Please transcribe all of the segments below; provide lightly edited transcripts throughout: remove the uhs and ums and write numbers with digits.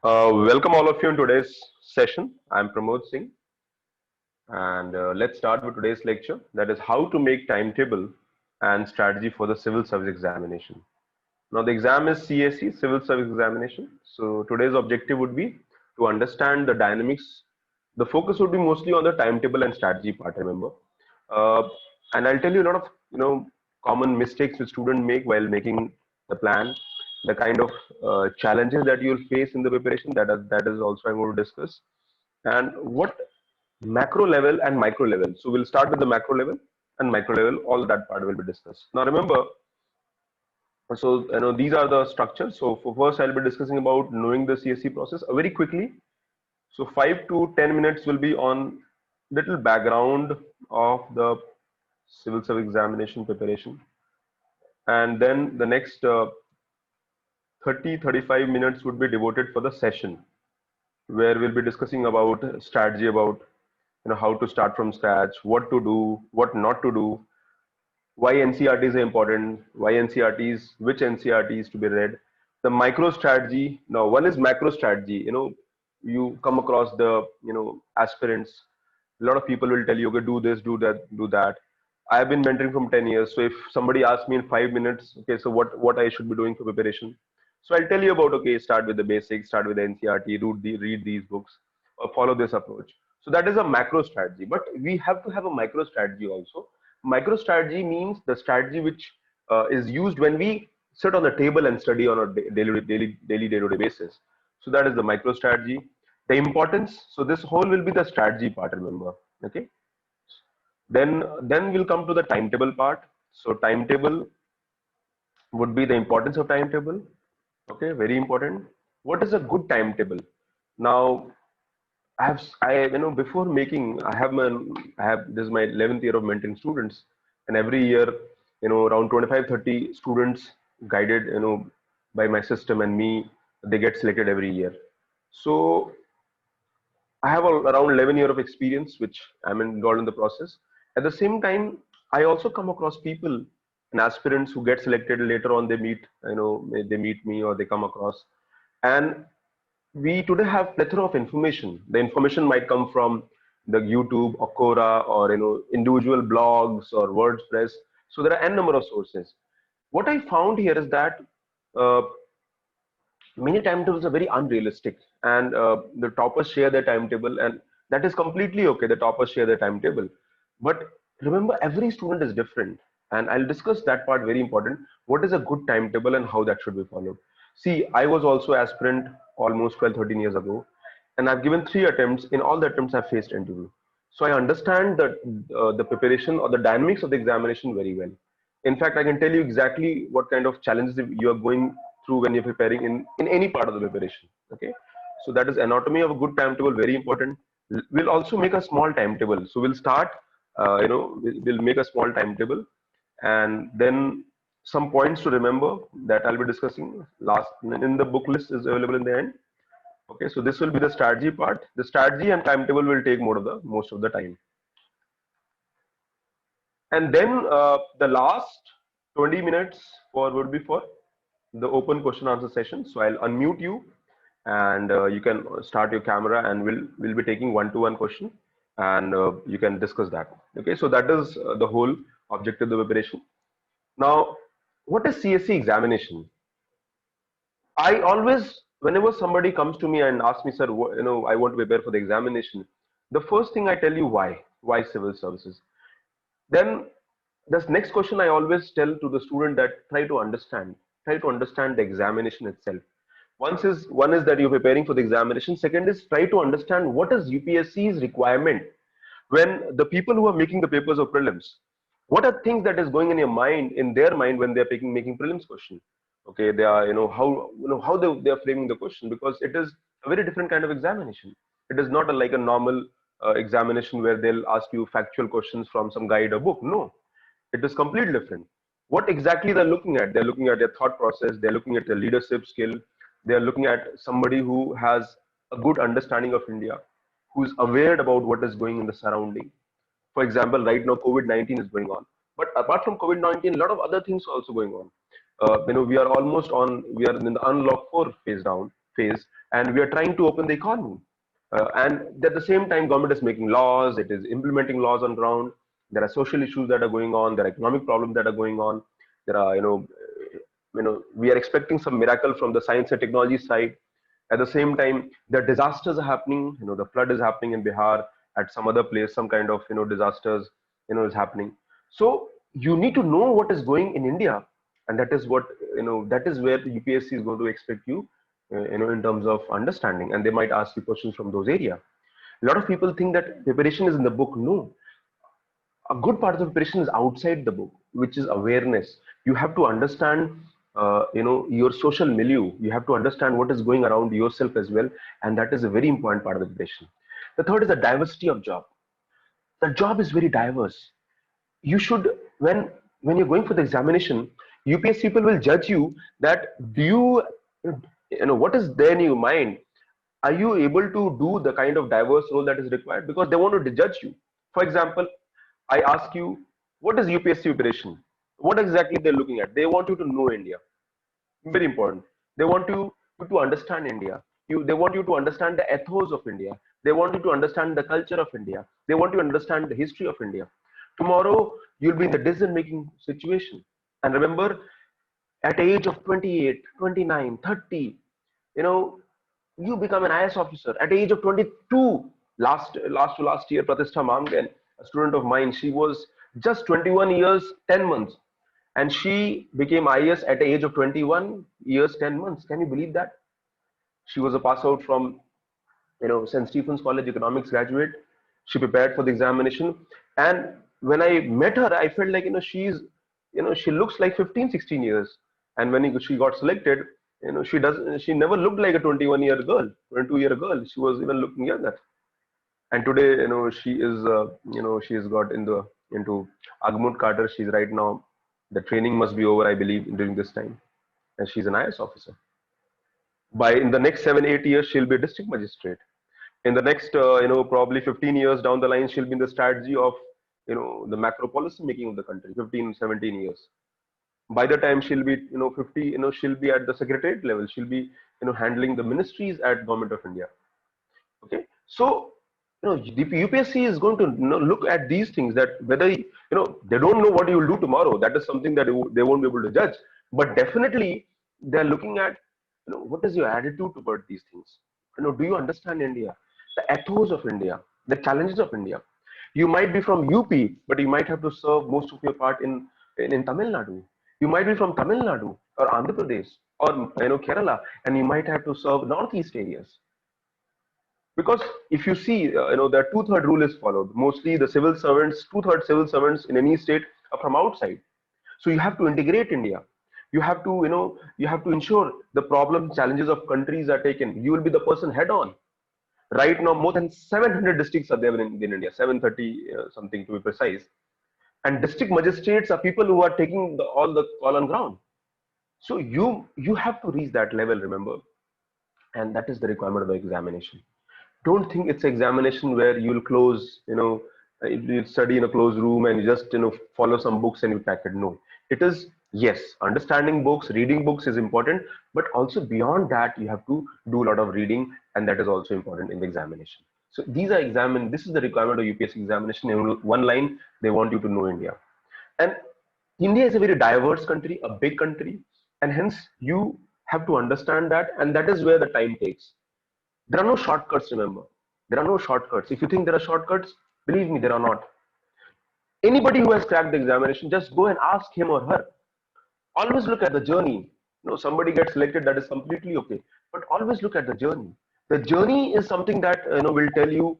Welcome all of you in today's session. I'm Pramod Singh, and let's start with today's lecture. That is how to make timetable and strategy for the civil service examination. Now, the exam is CSE, Civil Service Examination. So today's objective would be to understand the dynamics. The focus would be mostly on the timetable and strategy part. Remember, uh, and I'll tell you a lot of common mistakes which students make while making the plan, the kind of challenges that you'll face in the preparation. That is also I'm going to discuss, and what macro level and micro level. So we'll start with the macro level and micro level. All that part will be discussed. Now remember, so these are the structures. So for first I'll be discussing about knowing the CSE process very quickly. So 5 to 10 minutes will be on little background of the civil service examination preparation, and then the next 30-35 minutes would be devoted for the session where we'll be discussing about strategy, about how to start from scratch, what to do, what not to do, why NCRTs are important, why NCRTs, which NCRTs to be read, the micro strategy. Now, one is macro strategy. You come across the aspirants. A lot of people will tell you, okay, do this, do that, do that. I have been mentoring from 10 years. So if somebody asks me in 5 minutes, okay, so what I should be doing for preparation? So I'll tell you about, okay, start with the basics, start with the NCRT, read these books, or follow this approach. So that is a macro strategy. But we have to have a micro strategy also. Micro strategy means the strategy which is used when we sit on the table and study on a daily day-to-day basis. So that is the micro strategy. The importance. So this whole will be the strategy part. Remember, okay. Then we'll come to the timetable part. So timetable would be the importance of timetable. Okay, very important. What is a good timetable? Now, before making, I have this is my 11th year of mentoring students, and every year, around 25-30 students guided, by my system and me, they get selected every year. So I have around 11 years of experience, which I'm involved in the process. At the same time, I also come across people and aspirants who get selected later on. They meet me or they come across, and we today have plethora of information. The information might come from the YouTube or Quora or individual blogs or WordPress. So there are n number of sources. What I found here is that uh, many timetables are very unrealistic, and the toppers share their timetable, and that is completely okay. The toppers share their timetable, but remember, every student is different, and I'll discuss that part. Very important. What is a good timetable and how that should be followed? See, I was also aspirant almost 12-13 years ago, and I've given 3 attempts. In all the attempts I faced interview, so I understand that the preparation or the dynamics of the examination very well. In fact, I can tell you exactly what kind of challenges you are going through when you're preparing in any part of the preparation. Okay. So that is anatomy of a good timetable, very important. We'll also make a small timetable. So we'll start, we'll make a small timetable, and then some points to remember that I'll be discussing last in the book list is available in the end. Okay. So this will be the strategy part. The strategy and timetable will take most of the time. And then the last 20 minutes for would be for the open question answer session. So I'll unmute you, and you can start your camera, and we'll be taking one-to-one question, and you can discuss that. Okay, so that is the whole objective of the preparation. Now, what is CSE examination? I always, whenever somebody comes to me and asks me, sir, I want to prepare for the examination, the first thing I tell you, why civil services? Then this next question I always tell to the student that try to understand the examination itself. One is that you're preparing for the examination. Second is try to understand what is UPSC's requirement when the people who are making the papers of prelims. What are things that is going in their mind when they're making prelims question? Okay, they are how they are framing the question, because it is a very different kind of examination. It is not like a normal examination where they'll ask you factual questions from some guide or book. No, it is completely different. What exactly they're looking at? They're looking at their thought process. They're looking at their leadership skill. They're looking at somebody who has a good understanding of India, who's aware about what is going in the surrounding. For example, right now COVID-19 is going on, but apart from COVID-19, a lot of other things are also going on. We are in the unlock 4 phase down. phase, and we are trying to open the economy. And at the same time, government is making laws, it is implementing laws on ground. There are social issues that are going on, there are economic problems that are going on. There are, we are expecting some miracle from the science and technology side. At the same time, the disasters are happening. The flood is happening in Bihar. At some other place, some kind of disasters is happening. So you need to know what is going in India, and that is what that is where the UPSC is going to expect you, in terms of understanding, and they might ask you questions from those areas. A lot of people think that preparation is in the book. No, a good part of the preparation is outside the book, which is awareness. You have to understand, your social milieu. You have to understand what is going around yourself as well, and that is a very important part of the preparation. The third is the diversity of job. The job is very diverse. You should, when you're going for the examination, UPS people will judge you that do what is there in your mind. Are you able to do the kind of diverse role that is required? Because they want to judge you. For example, I ask you, what is UPSC preparation? What exactly they're looking at? They want you to know India. Very important. They want you to understand India. They want you to understand the ethos of India. They want you to understand the culture of India. They want you to understand the history of India. Tomorrow, you'll be in the decision-making situation. And remember, at age of 28, 29, 30, you know, you become an IS officer. At the age of 22, last year, Pratishtha Mamgen, a student of mine, she was just 21 years, 10 months, and she became IS at the age of 21 years, 10 months. Can you believe that? She was a pass out from, St. Stephen's College economics graduate. She prepared for the examination, and when I met her, I felt like, she looks like 15, 16 years. And when she got selected, she never looked like a 21-year girl, 22-year girl. She was even looking younger. And today, she has got into Agmut Carter. She's right now, the training must be over, I believe, during this time, and she's an IS officer. By in the next 7, 8 years, she'll be a district magistrate. In the next, probably 15 years down the line, she'll be in the strategy of, the macro policy making of the country. 15, 17 years. By the time she'll be, 50, she'll be at the secretariat level. She'll be, handling the ministries at Government of India. Okay, so the UPSC is going to look at these things, that whether they don't know what you will do tomorrow. That is something that they won't be able to judge. But definitely they're looking at what is your attitude toward these things. Do you understand India, the ethos of India, the challenges of India? You might be from UP, but you might have to serve most of your part in Tamil Nadu. You might be from Tamil Nadu or Andhra Pradesh or Kerala, and you might have to serve northeast areas. Because if you see, the two-third rule is followed. Mostly the civil servants, two-third civil servants in any state are from outside. So you have to integrate India. You have to, you have to ensure the problem challenges of countries are taken. You will be the person head on. Right now, more than 700 districts are there in India, 730 something to be precise. And district magistrates are people who are taking all the call on ground. So you have to reach that level, remember, and that is the requirement of the examination. Don't think it's an examination where you'll close, you study in a closed room and you just follow some books and you pack it. No, it is, yes, understanding books, reading books is important, but also beyond that you have to do a lot of reading, and that is also important in the examination. So these are this is the requirement of UPSC examination. In one line, they want you to know India. And India is a very diverse country, a big country, and hence you have to understand that, and that is where the time takes. There are no shortcuts, remember. There are no shortcuts. If you think there are shortcuts, believe me, there are not. Anybody who has cracked the examination, just go and ask him or her. Always look at the journey. Somebody gets selected, that is completely okay. But always look at the journey. The journey is something that will tell you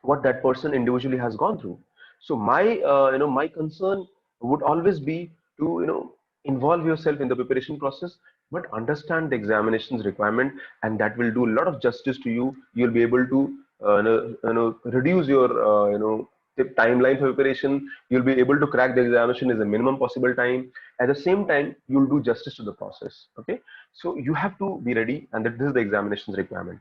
what that person individually has gone through. So my concern would always be to involve yourself in the preparation process, but understand the examination's requirement, and that will do a lot of justice to you. You'll be able to reduce your the timeline for preparation. You'll be able to crack the examination in the minimum possible time. At the same time, you'll do justice to the process. Okay, so you have to be ready, and that this is the examination's requirement.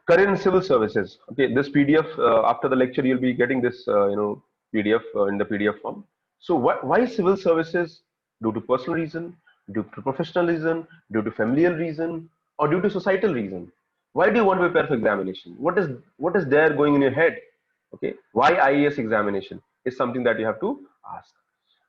Career in civil services. Okay, this PDF after the lecture you'll be getting this PDF in the PDF form. So why civil services? Due to personal reason, due to professionalism, due to familial reason, or due to societal reason? Why do you want to prepare for examination? What is there going in your head? Okay, why IAS examination is something that you have to ask.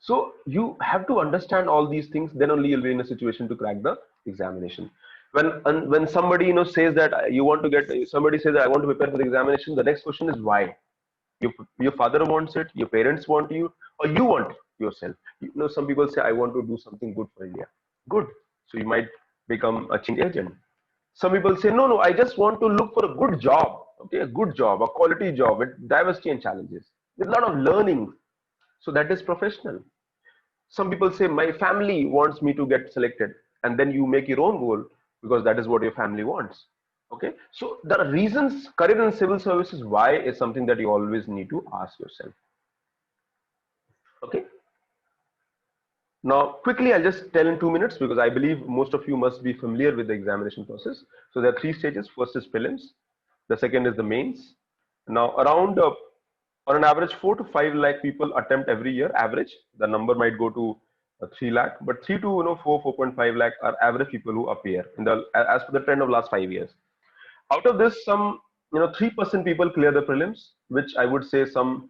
So you have to understand all these things, then only you'll be in a situation to crack the examination. When somebody says that you want to get, somebody says that I want to prepare for the examination, the next question is why. Your father wants it, your parents want you, or you want yourself. Some people say I want to do something good for India. Good. So you might become a change agent. Some people say no, I just want to look for a good job. Okay, a good job, a quality job with diversity and challenges, with a lot of learning. So that is professional. Some people say my family wants me to get selected, and then you make your own goal because that is what your family wants. Okay, so the reasons career in civil services why is something that you always need to ask yourself. Okay, now quickly I'll just tell in 2 minutes because I believe most of you must be familiar with the examination process. So there are three stages. First is prelims, the second is the mains. Now around on an average 4 to 5 lakh people attempt every year. Average, the number might go to 3 lakh, but 3 to 4.5 lakh are average people who appear in the as per the trend of last 5 years. Out of this, some 3% people clear the prelims, which I would say some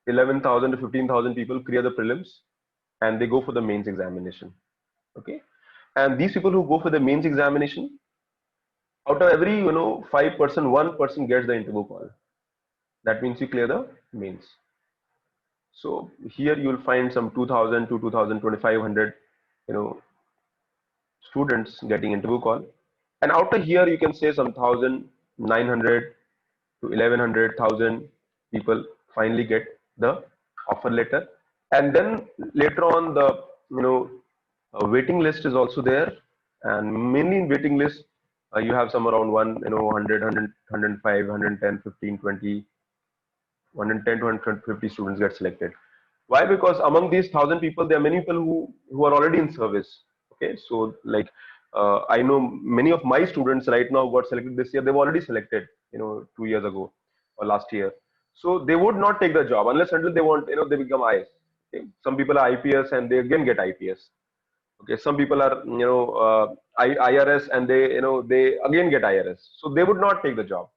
11,000 to 15,000 people clear the prelims, and they go for the mains examination. Okay, and these people who go for the mains examination, out of every 5%, 1% gets the interview call. That means you clear the mains. So here you will find some 2,000 to 2,500 students getting interview call, and out of here you can say some 1,900 to 1,100,000 people finally get the offer letter, and then later on the waiting list is also there, and mainly in waiting list you have some around 100, 105, 110, 15, 20, 110 to 150 students get selected. Why? Because among these 1,000 people, there are many people who are already in service. Okay, so like I know many of my students right now got selected this year. They've already selected, 2 years ago or last year. So they would not take the job unless until they want, they become IS. Okay? Some people are IPS and they again get IPS. Okay, some people are, IRS and they again get IRS. So they would not take the job.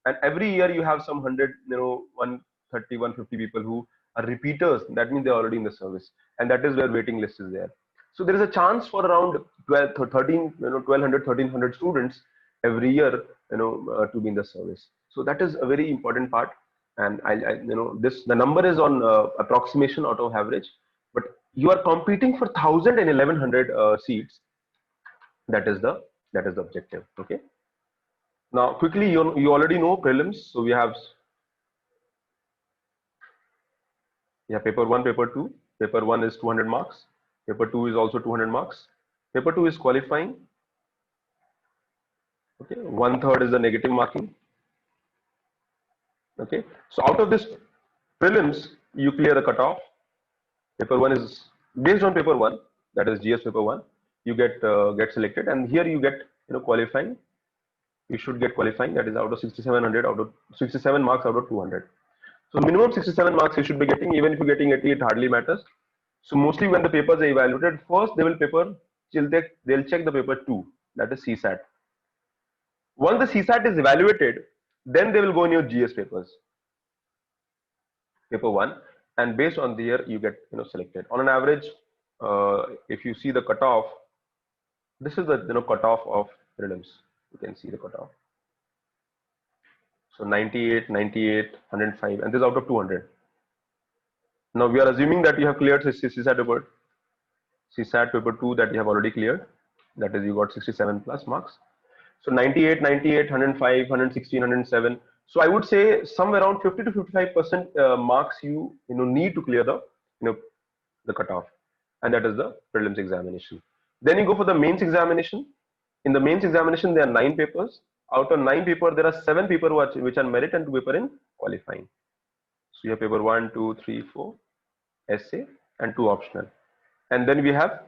And every year you have some 100, 130, 150 people who are repeaters. That means they're already in the service. And that is where waiting list is there. So there is a chance for around 12, 13, 1,200, 1,300 students every year, to be in the service. So that is a very important part. And the number is on approximation out of average, but you are competing for 1,000 and 1,100 seats. That is the objective. Okay. Now quickly, you already know prelims. So we have paper 1, paper 2. Paper 1 is 200 marks. Paper 2 is also 200 marks. Paper 2 is qualifying. Okay, 1/3 is the negative marking. Okay, so out of this prelims, you clear the cutoff. Paper 1 is based on paper 1, that is GS paper 1. You get selected, and here you get qualifying. You should get qualifying. That is out of 6,700 out of 67 marks out of 200. So minimum 67 marks you should be getting. Even if you're getting 80, it hardly matters. So mostly when the papers are evaluated, first they'll check the paper 2, that is CSAT. Once the CSAT is evaluated, then they will go in your GS papers, paper 1, and based on the year you get selected. On an average, if you see the cutoff, this is the cutoff of prelims. You can see the cutoff. So 98, 98, 105, and this is out of 200. Now we are assuming that you have cleared CSAT paper 2 that you have already cleared. That is, you got 67 plus marks. So 98, 98, 105, 116, 107. So I would say somewhere around 50 to 55% marks you need to clear the cutoff, and that is the prelims examination. Then you go for the mains examination. In the mains examination, there are 9 papers. Out of 9 papers, there are 7 papers which are merit and 2 papers in qualifying. So you have paper 1, 2, 3, 4, essay, and 2 optional. And then we have,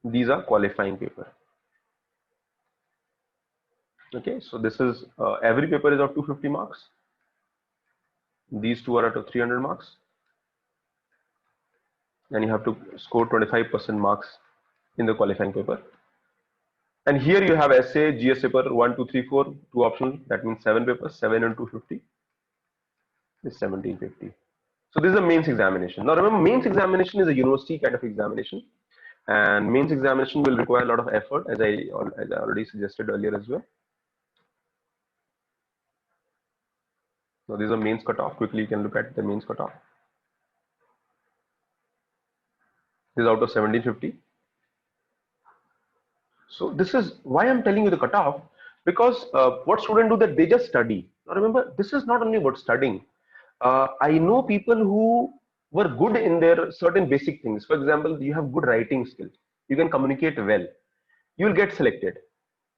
these are qualifying paper. Okay, so this is every paper is of 250 marks. These 2 are out of 300 marks. and you have to score 25% marks in the qualifying paper. And here you have essay, GS paper 1, 2, 3, 4, two options. That means 7 papers, 7 and 250 is 1750. So this is a mains examination. Now remember, mains examination is a university kind of examination, and mains examination will require a lot of effort, as I already suggested earlier as well. So this is a mains cutoff. Quickly, you can look at the mains cutoff. This is out of 1750. So this is why I'm telling you the cutoff, because what students do, that they just study. Now remember, this is not only about studying. I know people who were good in their certain basic things. For example, you have good writing skills. You can communicate well. You will get selected.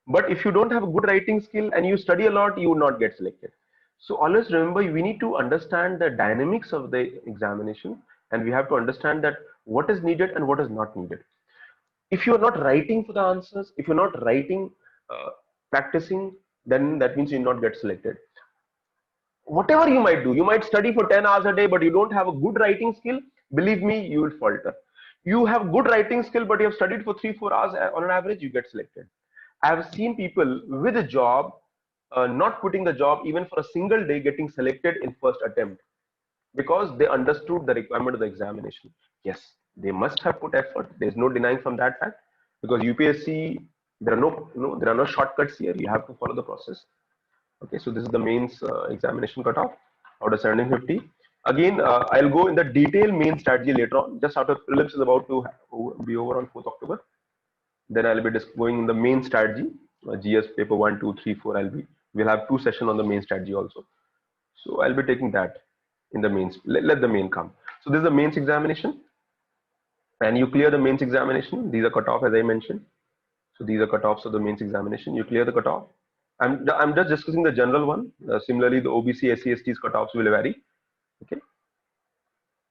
But if you don't have a good writing skill and you study a lot, you will not get selected. So always remember, we need to understand the dynamics of the examination, and we have to understand that what is needed and what is not needed. If you're not writing for the answers, if you're not writing, practicing, then that means you'll not get selected. Whatever you might do, you might study for 10 hours a day, but you don't have a good writing skill, believe me, you will falter. You have good writing skill, but you have studied for 3-4 hours on an average, you get selected. I have seen people with a job, not quitting the job even for a single day, getting selected in first attempt, because they understood the requirement of the examination. Yes, they must have put effort. There's no denying from that fact, because UPSC, there are there are no shortcuts here. You have to follow the process. Okay, so this is the mains examination cutoff out of 1750. Again, I'll go in the detailed main strategy later on. Just after prelims is about to be over on 4th October. Then I'll be just going in the main strategy, GS paper 1, 2, 3, 4. We'll have 2 sessions on the main strategy also. So I'll be taking that in the mains. Let the main come. So this is the mains examination, and you clear the mains examination. These are cutoff, as I mentioned. So these are cutoffs of the mains examination. You clear the cutoff. I'm just discussing the general one. Similarly, the OBC, SC, ST's cutoffs will vary. Okay.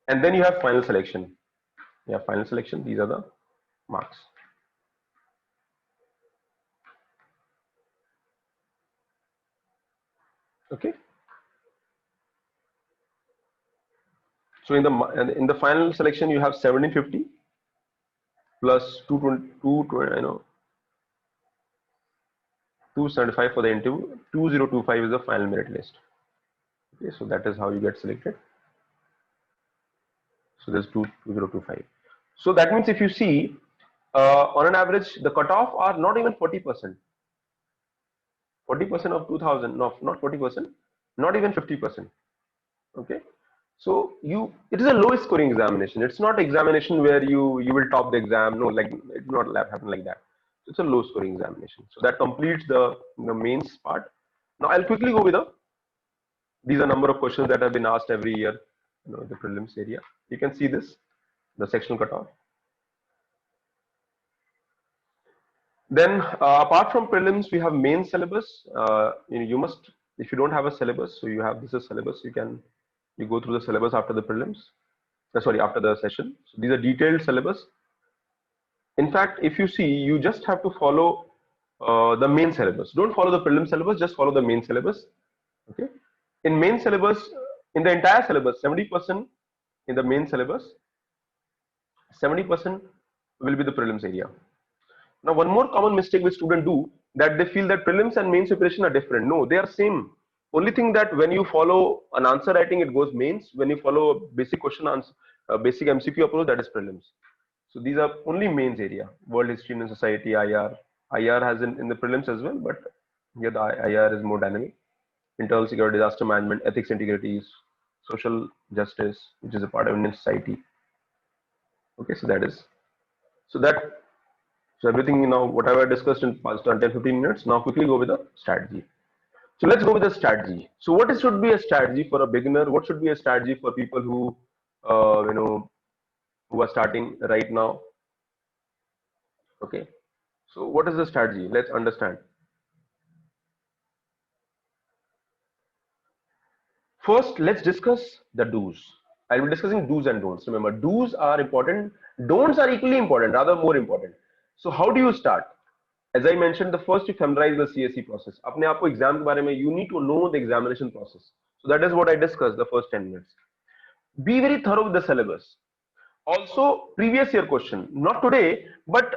And then you have final selection. You have final selection. These are the marks. Okay. So in the final selection, you have 1750 plus 275 for the interview. 2025 is the final merit list. Okay, so that is how you get selected. So there's 2025. So that means if you see, on an average, the cutoff are not even 40%. 40% of 2000, no, not 40%, not even 50%. Okay. So it is a low scoring examination. It's not examination where you will top the exam. No, like it will not happen like that. It's a low scoring examination. So that completes the mains part. Now I'll quickly go with these are number of questions that have been asked every year, the prelims area. You can see this, the sectional cutoff. Then apart from prelims, we have main syllabus. You must, if you don't have a syllabus, so you have this is syllabus. You go through the syllabus after the prelims. Sorry, after the session. So these are detailed syllabus. In fact, if you see, you just have to follow the main syllabus. Don't follow the prelim syllabus. Just follow the main syllabus. Okay. In main syllabus, in the entire syllabus, 70% in the main syllabus, 70% will be the prelims area. Now, one more common mistake which students do, that they feel that prelims and mains preparation are different. No, they are same. Only thing that when you follow an answer writing, it goes mains. When you follow a basic question answer, basic MCQ approach, that is prelims. So these are only mains area. World History and Society, IR. IR has in the prelims as well, but here the IR is more dynamic. Internal security, disaster management, ethics, integrity, social justice, which is a part of Indian society. Okay, so that is so everything whatever I discussed in past 10-15 minutes. Now quickly go with the strategy. So let's go with the strategy. So what should be a strategy for a beginner? What should be a strategy for people who who are starting right now? Okay. So what is the strategy? Let's understand. First, let's discuss the do's. I'll be discussing do's and don'ts. Remember, do's are important. Don'ts are equally important, rather more important. So how do you start? As I mentioned, the first you familiarize the CSE process. अपने आप को exam के बारे में, you need to know the examination process. So that is what I discussed the first 10 minutes. Be very thorough with the syllabus. Also previous year question, not today, but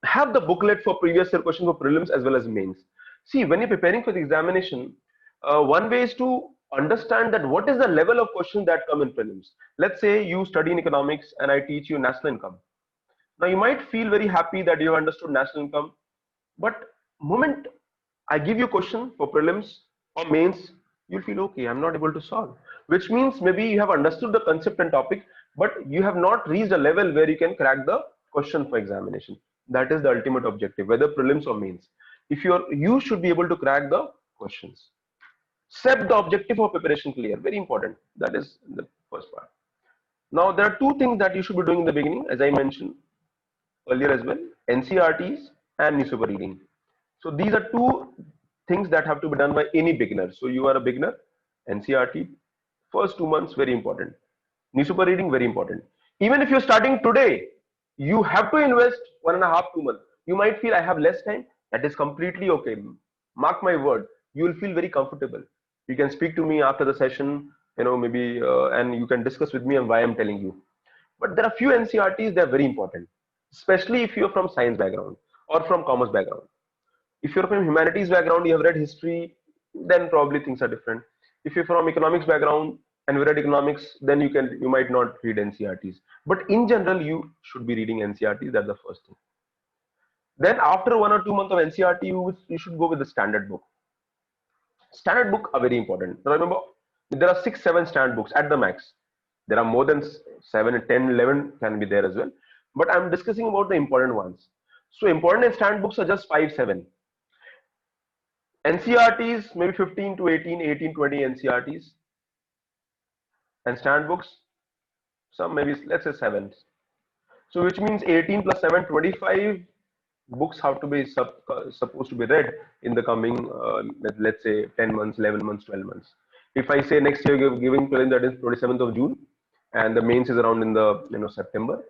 have the booklet for previous year question for prelims as well as mains. See, when you're preparing for the examination, one way is to understand that what is the level of questions that come in prelims. Let's say you study in economics and I teach you national income. Now you might feel very happy that you have understood national income, but moment I give you a question for prelims or mains, you'll feel okay, I'm not able to solve. Which means maybe you have understood the concept and topic, but you have not reached a level where you can crack the question for examination. That is the ultimate objective, whether prelims or mains. If you should be able to crack the questions. Set the objective of preparation clear. Very important. That is the first part. Now there are two things that you should be doing in the beginning, as I mentioned earlier as well, NCRTs and newspaper reading. So these are two things that have to be done by any beginner. So you are a beginner, NCRT, first 2 months, very important. Newspaper reading, very important. Even if you're starting today, you have to invest 1.5 2 months. You might feel I have less time. That is completely okay. Mark my word, you will feel very comfortable. You can speak to me after the session, maybe, and you can discuss with me on why I'm telling you. But there are few NCRTs that are very important, especially if you're from science background or from commerce background. If you're from humanities background, you have read history, then probably things are different. If you're from economics background and you read economics, then you might not read NCRTs. But in general, you should be reading NCRTs. That's the first thing. Then after 1 or 2 months of NCRT, you should go with the standard book. Standard book are very important. Now remember, there are 6, 7 standard books at the max. There are more than 7, 10, 11 can be there as well. But I'm discussing about the important ones. So important standard books are just 5, 7. NCRTs maybe 15 to 18, 18, 20 NCRTs. And standard books, some maybe let's say 7. So which means 18 plus 7, 25 books have to be supposed to be read in the coming, let's say 10 months, 11 months, 12 months. If I say next year giving prelim, that is 27th of June, and the mains is around in the September.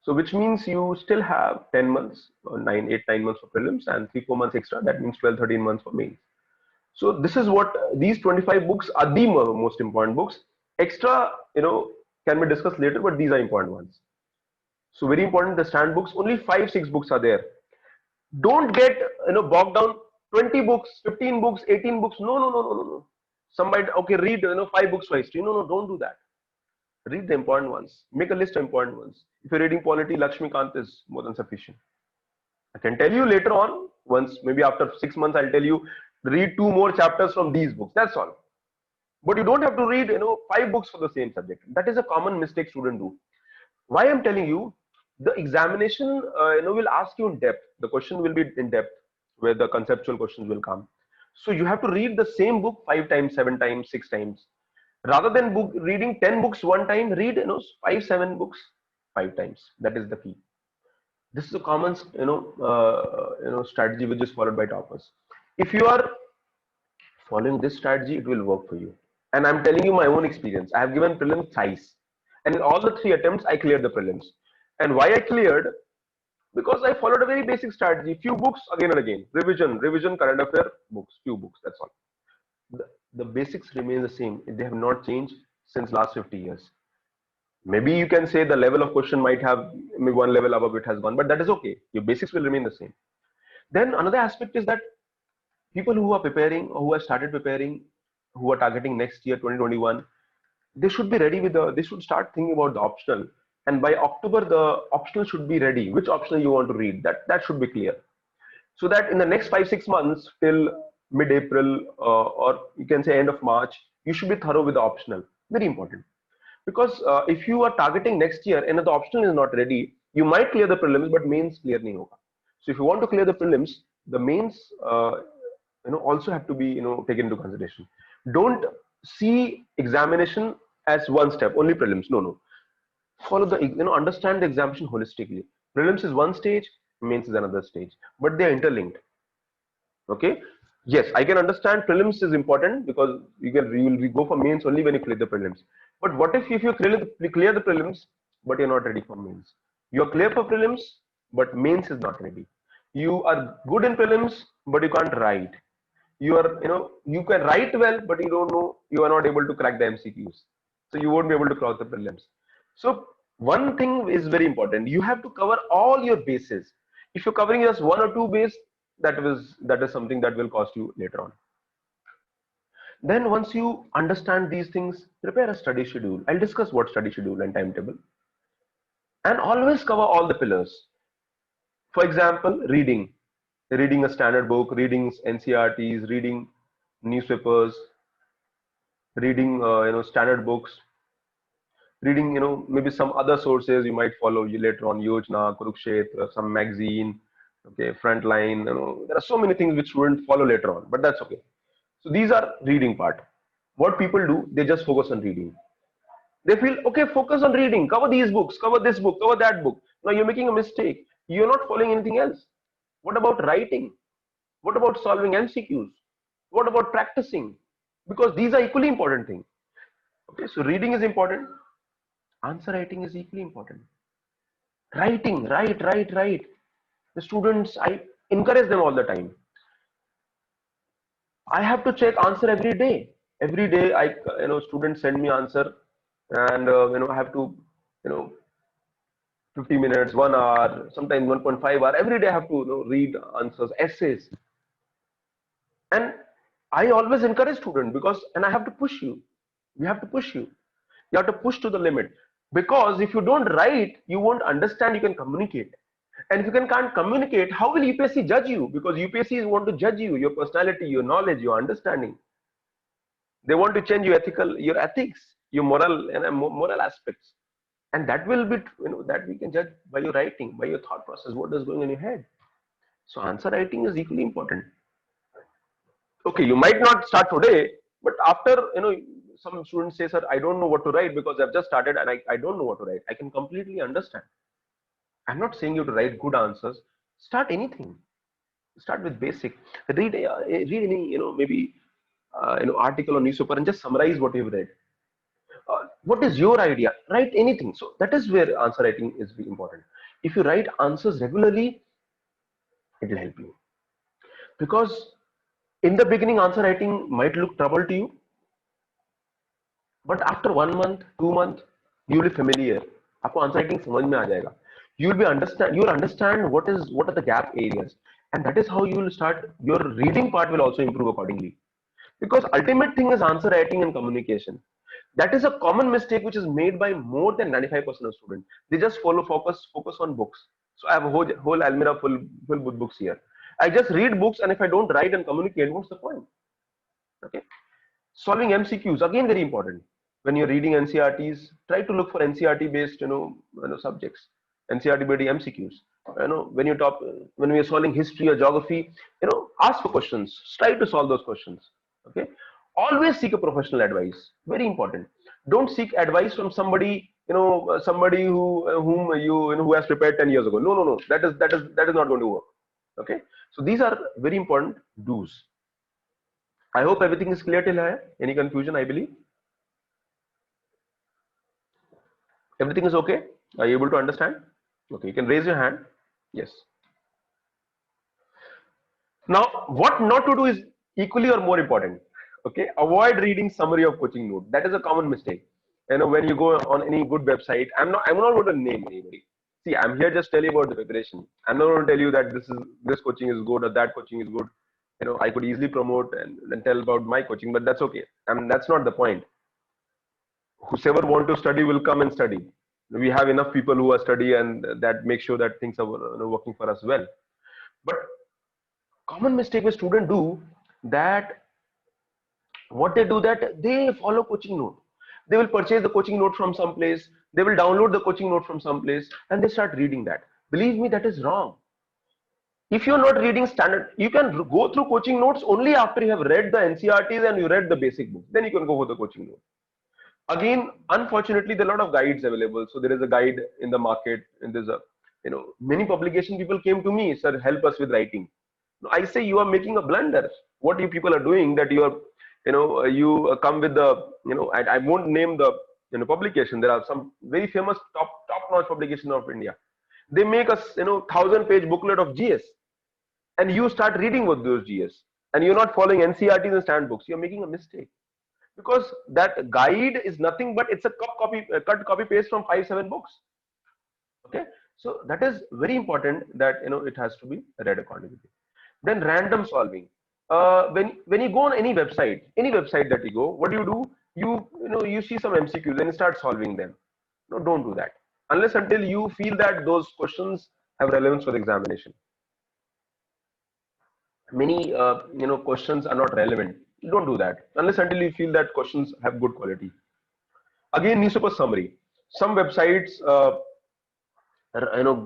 So which means you still have 10 months, 8, 9 months for prelims and 3, 4 months extra. That means 12, 13 months for mains. So this is what these 25 books are, the most important books. Extra, can be discussed later, but these are important ones. So very important, the standard books, only 5, 6 books are there. Don't get bogged down. 20 books, 15 books, 18 books. No. Somebody, okay, read 5 books for history. No, don't do that. Read the important ones. Make a list of important ones. If you're reading polity, Lakshmikant is more than sufficient. I can tell you later on, once maybe after 6 months, I'll tell you, read 2 more chapters from these books. That's all. But you don't have to read 5 books for the same subject. That is a common mistake students do. Why I'm telling you, the examination will ask you in depth. The question will be in depth, where the conceptual questions will come. So you have to read the same book 5 times, 7 times, 6 times. Rather than reading 10 books one time, read 5, 7 books 5 times. That is the key. This is a common strategy which is followed by toppers. If you are following this strategy, it will work for you. And I'm telling you my own experience. I have given prelims thrice, and in all the 3 attempts, I cleared the prelims. And why I cleared? Because I followed a very basic strategy. Few books again and again. Revision, current affair books, few books. That's all. The basics remain the same. They have not changed since last 50 years. Maybe you can say the level of question might have maybe one level above it has gone, but that is okay. Your basics will remain the same. Then another aspect is that people who are preparing or who have started preparing, who are targeting next year 2021, they should be ready with they should start thinking about the optional. And by October, the optional should be ready. Which optional you want to read, that should be clear. So that in the next 5, 6 months till mid-April or you can say end of March, you should be thorough with the optional. Very important. Because if you are targeting next year and the optional is not ready, you might clear the prelims, but mains clear nahi hoga. So if you want to clear the prelims, the mains also have to be taken into consideration. Don't see examination as one step, only prelims. No. Follow the understand the examination holistically. Prelims is one stage, mains is another stage, but they are interlinked. Okay. Yes, I can understand prelims is important because you will go for mains only when you clear the prelims. But what if you clear the prelims, but you're not ready for mains? You're clear for prelims, but mains is not ready. You are good in prelims, but you can't write. You are, you can write well, but you don't know, you are not able to crack the MCQs. So you won't be able to cross the prelims. So One thing is very important. You have to cover all your bases. If you're covering just one or two base, that is something that will cost you later on. Then once you understand these things, prepare a study schedule. I'll discuss what study schedule and timetable. And always cover all the pillars. For example, reading a standard book, reading NCRTs, reading newspapers, reading standard books, reading maybe some other sources you might follow you later on, Yojana, Kurukshetra, some magazine, okay, Frontline. There are so many things which wouldn't follow later on, but that's okay. So these are reading part. What people do, they just focus on reading. They feel, okay, focus on reading, cover these books, cover this book, cover that book. Now you're making a mistake. You're not following anything else. What about writing? What about solving MCQs? What about practicing? Because these are equally important things. Okay, so reading is important. Answer writing is equally important. Writing, write. The students, I encourage them all the time. I have to check answer every day. Every day, students send me answer, and I have to, you know, 50 minutes, 1 hour, sometimes 1.5 hour. Every day, I have to read answers, essays, and I always encourage students because, and I have to push you. We have to push you. You have to push to the limit, because if you don't write, you won't understand. You can communicate. And if you can't communicate, how will UPSC judge you? Because UPSC want to judge you, your personality, your knowledge, your understanding. They want to change your ethics, your moral and moral aspects. And that will be, that we can judge by your writing, by your thought process, what is going in your head. So answer writing is equally important. Okay, you might not start today, but after, some students say, sir, I don't know what to write because I've just started and I don't know what to write. I can completely understand. I'm not saying you to write good answers. Start anything. Start with basic. Read any, maybe article or newspaper and just summarize what you've read. What is your idea? Write anything. So that is where answer writing is very important. If you write answers regularly, it will help you. Because in the beginning, answer writing might look trouble to you, but after 1 month, 2 month, you will be familiar. आपको answer writing समझ में आ जाएगा. You will understand what are the gap areas, and that is how you will start. Your reading part will also improve accordingly. Because ultimate thing is answer writing and communication. That is a common mistake which is made by more than 95% of students. They just focus on books. So I have a whole almirah full with books here. I just read books, and if I don't write and communicate, what's the point? Okay. Solving MCQs, again very important. When you're reading NCRTs, try to look for NCRT based subjects, NCRT based MCQs. When we are solving history or geography, ask for questions. Try to solve those questions. Okay. Always seek a professional advice. Very important. Don't seek advice from somebody somebody whom who has prepared 10 years ago. No. That is not going to work. Okay. So these are very important do's. I hope everything is clear till here. Any confusion? I believe everything is okay. Are you able to understand? Okay, you can raise your hand. Yes. Now, what not to do is equally or more important. Okay, avoid reading summary of coaching note. That is a common mistake. When you go on any good website, I'm not going to name anybody. See, I'm here just tell you about the preparation. I'm not going to tell you that this coaching is good or that coaching is good. I could easily promote and tell about my coaching, but that's okay. That's not the point. Whoever want to study will come and study. We have enough people who are study, and that make sure that things are working for us well. But common mistake with students do that, what they do, that they follow coaching note. They will purchase the coaching note from some place. They will download the coaching note from some place, and they start reading that. Believe me, that is wrong. If you're not reading standard, you can go through coaching notes only after you have read the NCRTs and you read the basic books. Then you can go for the coaching note. Again, unfortunately, there are a lot of guides available. So there is a guide in the market, and there's a many publication people came to me, sir, help us with writing. I say you are making a blunder. What you people are doing, that you are you come with the I won't name the publication. There are some very famous top notch publication of India. They make a 1,000-page booklet of GS, and you start reading with those GS, and you're not following NCRTs and standard books. You're making a mistake. because that guide is nothing but it's a cut copy paste from 5 7 books. Okay, so that is very important that it has to be read accordingly. Then random solving. When you go on any website that you go, what do? You see some MCQs and you start solving them. No, don't do that unless until you feel that those questions have relevance for the examination. Many questions are not relevant. You don't do that unless until you feel that questions have good quality. Again, newspaper summary. Some websites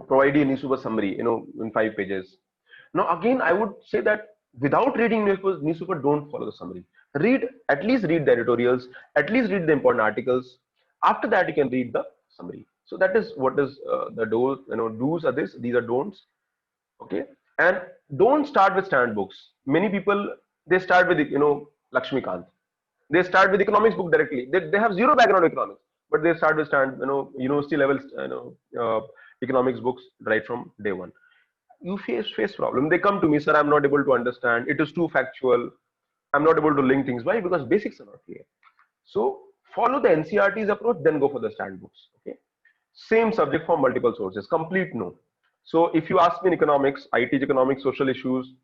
provide you a newspaper summary in 5 pages. Now again, I would say that without reading newspaper, don't follow the summary. At least read the editorials, at least read the important articles. After that, you can read the summary. So that is what is the do's are this, these are don'ts. Okay, and don't start with standard books. Many people, they start with Lakshmikant. They start with economics book directly. They have zero background in economics, but they start with standard university level economics books right from day one. You face problem. They come to me, sir, I'm not able to understand, it is too factual, I'm not able to link things. Why? Because basics are not clear. So follow the NCERT's approach, then go for the standard books. Okay, same subject from multiple sources, complete no. So if you ask me in economics, I teach economics, social issues,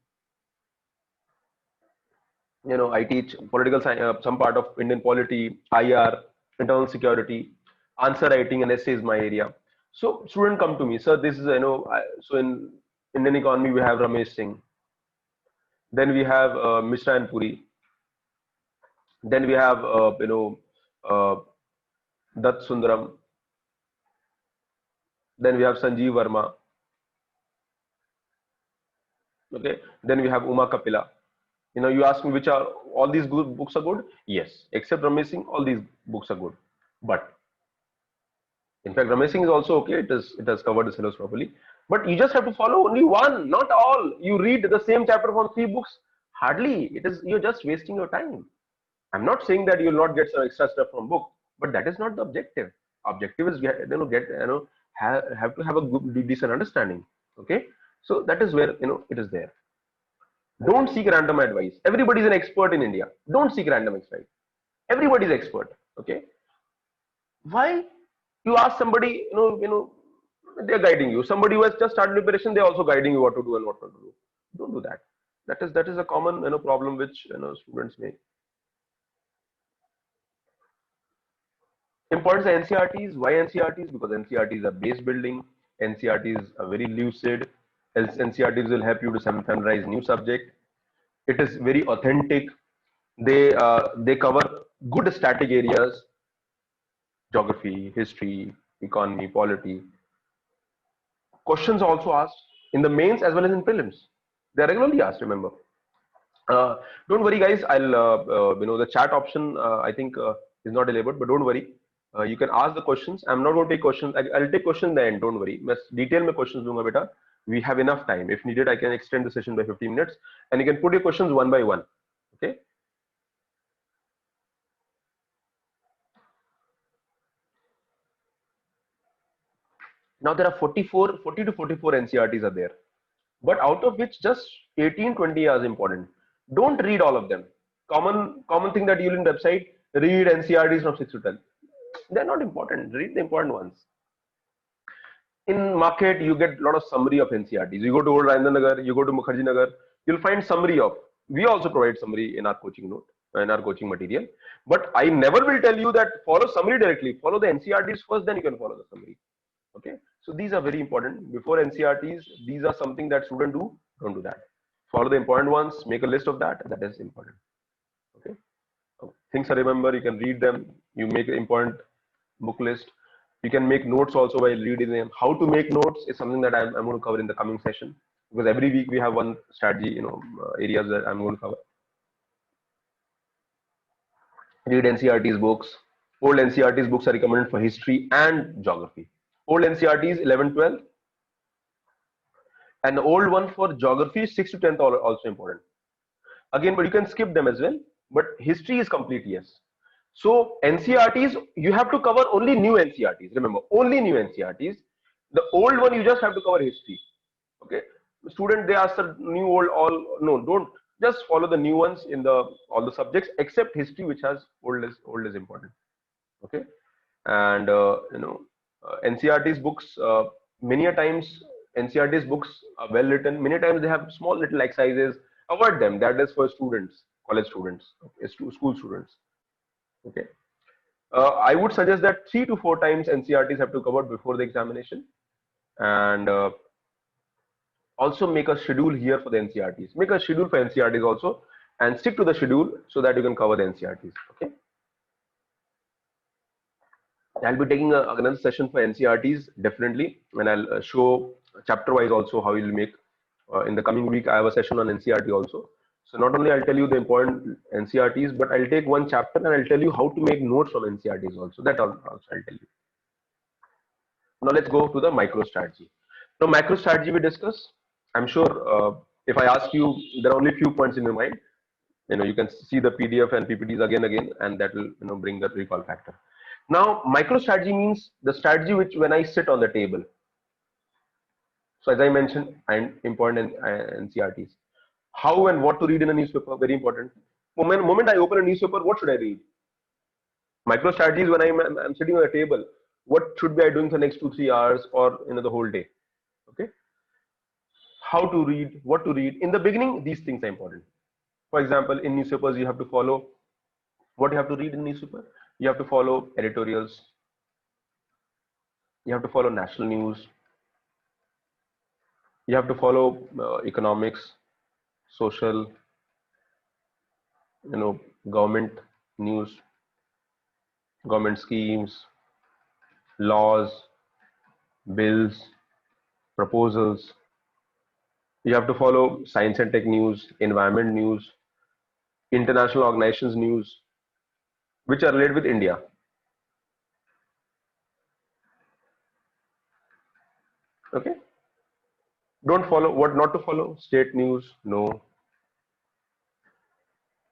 I teach political science, some part of Indian polity, IR, internal security, answer writing and essay is my area. So student come to me, sir, this is, so in Indian economy, we have Ramesh Singh. Then we have Mishra and Puri. Then we have, uh, Dutt Sundaram. Then we have Sanjeev Verma. Okay. Then we have Uma Kapila. You ask me which are all these good books are good. Yes, except Ramesh Singh, all these books are good. But in fact, Ramesh Singh is also okay. It has covered the syllabus properly. But you just have to follow only one, not all. You read the same chapter from 3 books. Hardly. You're just wasting your time. I'm not saying that you'll not get some extra stuff from book, but that is not the objective. Objective is have to have a good decent understanding. Okay. So that is where it is there. Don't seek random advice. Everybody is an expert in India. Don't seek random advice. Everybody is expert. Okay. Why? You ask somebody, they're guiding you. Somebody who has just started preparation, they're also guiding you what to do and what not to do. Don't do that. That is a common problem which students make. Importance of NCERTs. Why NCERTs? Because NCERTs are base building. NCERTs are very lucid. NCERTs will help you to familiarize new subject. It is very authentic. They cover good static areas: geography, history, economy, polity. Questions are also asked in the mains as well as in prelims. They are regularly asked. Remember. Don't worry, guys. I'll the chat option I think is not enabled, but don't worry. You can ask the questions. I'm not going to take questions. I'll take questions in the end. Don't worry. मैं detail में questions दूंगा बेटा. We have enough time. If needed, I can extend the session by 15 minutes, and you can put your questions one by one. Okay. Now there are 40 to 44 NCERTs are there, but out of which just 18-20 are important. Don't read all of them. Common thing that you'll in the website, read NCERTs from 6 to 10. They're not important. Read the important ones. In market, you get a lot of summary of NCERTs. You go to Old Rajendra Nagar, you go to Mukherjee Nagar, you'll find summary of. We also provide summary in our coaching note, in our coaching material. But I never will tell you that follow summary directly. Follow the NCERTs first, then you can follow the summary. Okay. So these are very important. Before NCERTs, these are something that students do. Don't do that. Follow the important ones. Make a list of that. That is important. Okay. Things to remember. You can read them. You make an important book list. You can make notes also while reading them. How to make notes is something that I'm going to cover in the coming session, because every week we have one strategy, areas that I'm going to cover. Read NCERT's books. Old NCERT's books are recommended for history and geography. Old NCERTs 11, 12, and the old one for geography 6 to 10th are also important. Again, but you can skip them as well. But history is complete, yes. So NCERTs, you have to cover only new NCERTs. Remember, only new NCERTs. The old one, you just have to cover history. Okay. Student, they ask the new, old, all. No, don't. Just follow the new ones in the all the subjects except history, which has old is important. Okay, and NCRT's books, many a times NCRT's books are well written. Many times they have small little exercises. Avoid them. That is for students, college students, okay, school students. Okay. I would suggest that 3 to 4 times NCRTs have to cover before the examination, and also make a schedule here for the NCRTs. Make a schedule for NCRTs also, and stick to the schedule so that you can cover the NCRTs. Okay. I'll be taking another session for NCRTs definitely, and I'll show chapter wise also how you'll make. In the coming week, I have a session on NCRT also. So not only I'll tell you the important NCRTs, but I'll take one chapter and I'll tell you how to make notes from NCRTs also. That also I'll tell you. Now let's go to the micro strategy. Now micro strategy we discuss. I'm sure if I ask you, there are only few points in your mind. You can see the PDF and PPTs again, and that will bring the recall factor. Now micro strategy means the strategy which when I sit on the table. So as I mentioned, and important NCRTs. How and what to read in a newspaper, very important. Moment I open a newspaper, what should I read? Micro strategies when I'm sitting on a table, what should be I doing for the next 2 3 hours or the whole day? Okay. How to read, what to read. In the beginning, these things are important. For example, in newspapers, you have to follow what you have to read in newspaper. You have to follow editorials. You have to follow national news. You have to follow economics, social, government news, government schemes, laws, bills, proposals. You have to follow science and tech news, environment news, international organizations news, which are related with India. Okay. Don't follow what not to follow. State news, no.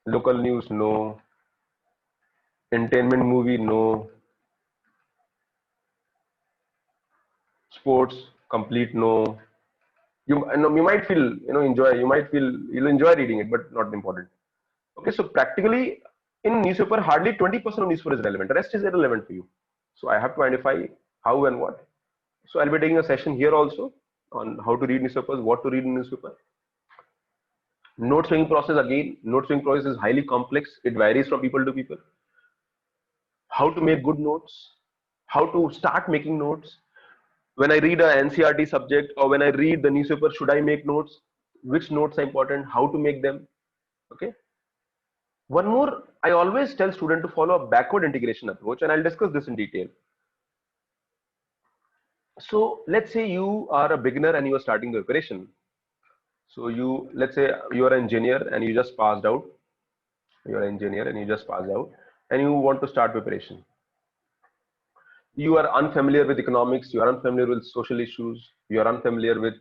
Local news, no. Entertainment movie, no. Sports, complete, no. You might feel enjoy. You might feel you'll enjoy reading it, but not important. Okay, so practically in newspaper, hardly 20% of newspaper is relevant. The rest is irrelevant for you. So I have to identify how and what. So I'll be taking a session here also on how to read newspapers, what to read in newspaper. Note taking process again. Note taking process is highly complex. It varies from people to people. How to make good notes, how to start making notes. When I read a NCRT subject or when I read the newspaper, should I make notes? Which notes are important? How to make them? Okay. One more, I always tell students to follow a backward integration approach, and I'll discuss this in detail. So let's say you are a beginner and you are starting the preparation. So let's say you are an engineer and you just passed out. You are an engineer and you just passed out, and you want to start preparation. You are unfamiliar with economics, you are unfamiliar with social issues, you are unfamiliar with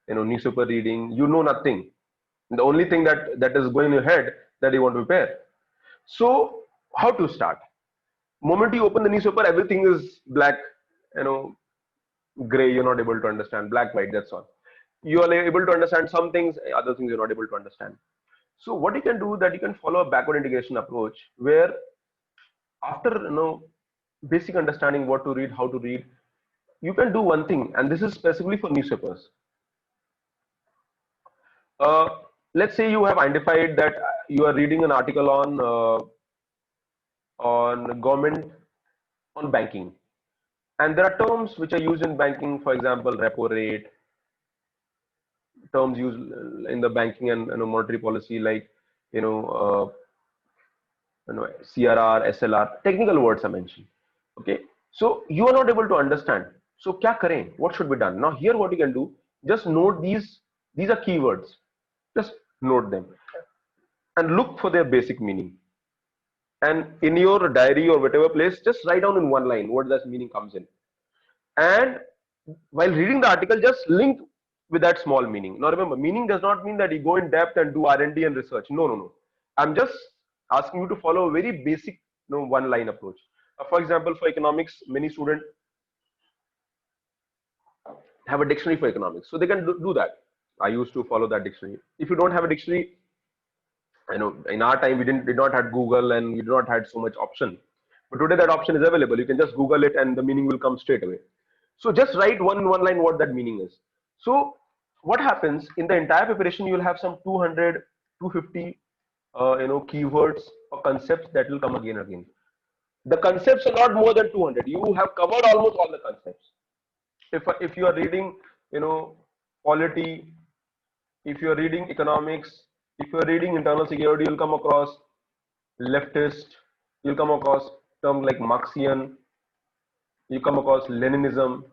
newspaper reading, you know nothing. The only thing that is going in your head that you want to prepare. So how to start? Moment you open the newspaper, everything is black, gray, you're not able to understand, black, white, that's all. You are able to understand some things, other things you're not able to understand. So what you can do that you can follow a backward integration approach where after basic understanding what to read, how to read, you can do one thing, and this is specifically for newspapers. Uh, let's say you have identified that you are reading an article on government on banking, and there are terms which are used in banking, for example, repo rate, terms used in the banking and monetary policy like CRR, SLR, technical words are mentioned. Okay, so you are not able to understand. So kya kare? What should be done? Now here what you can do, just note these. These are keywords. Just note them and look for their basic meaning. And in your diary or whatever place, just write down in one line what that meaning comes in. And while reading the article, just link with that small meaning. Now remember, meaning does not mean that you go in depth and do R&D and research. No, no, no. I'm just asking you to follow a very basic one line approach. For example, for economics, many students have a dictionary for economics, so they can do that. I used to follow that dictionary. If you don't have a dictionary, In our time we did not had Google, and we did not had so much option. But today that option is available. You can just Google it and the meaning will come straight away. So just write one line what that meaning is. So what happens in the entire preparation, you will have some 200, 250, keywords or concepts that will come again and again. The concepts are not more than 200. You have covered almost all the concepts. If you are reading, polity, if you are reading economics, if you are reading internal security, you'll come across leftist, you'll come across terms like Marxian, you come across Leninism.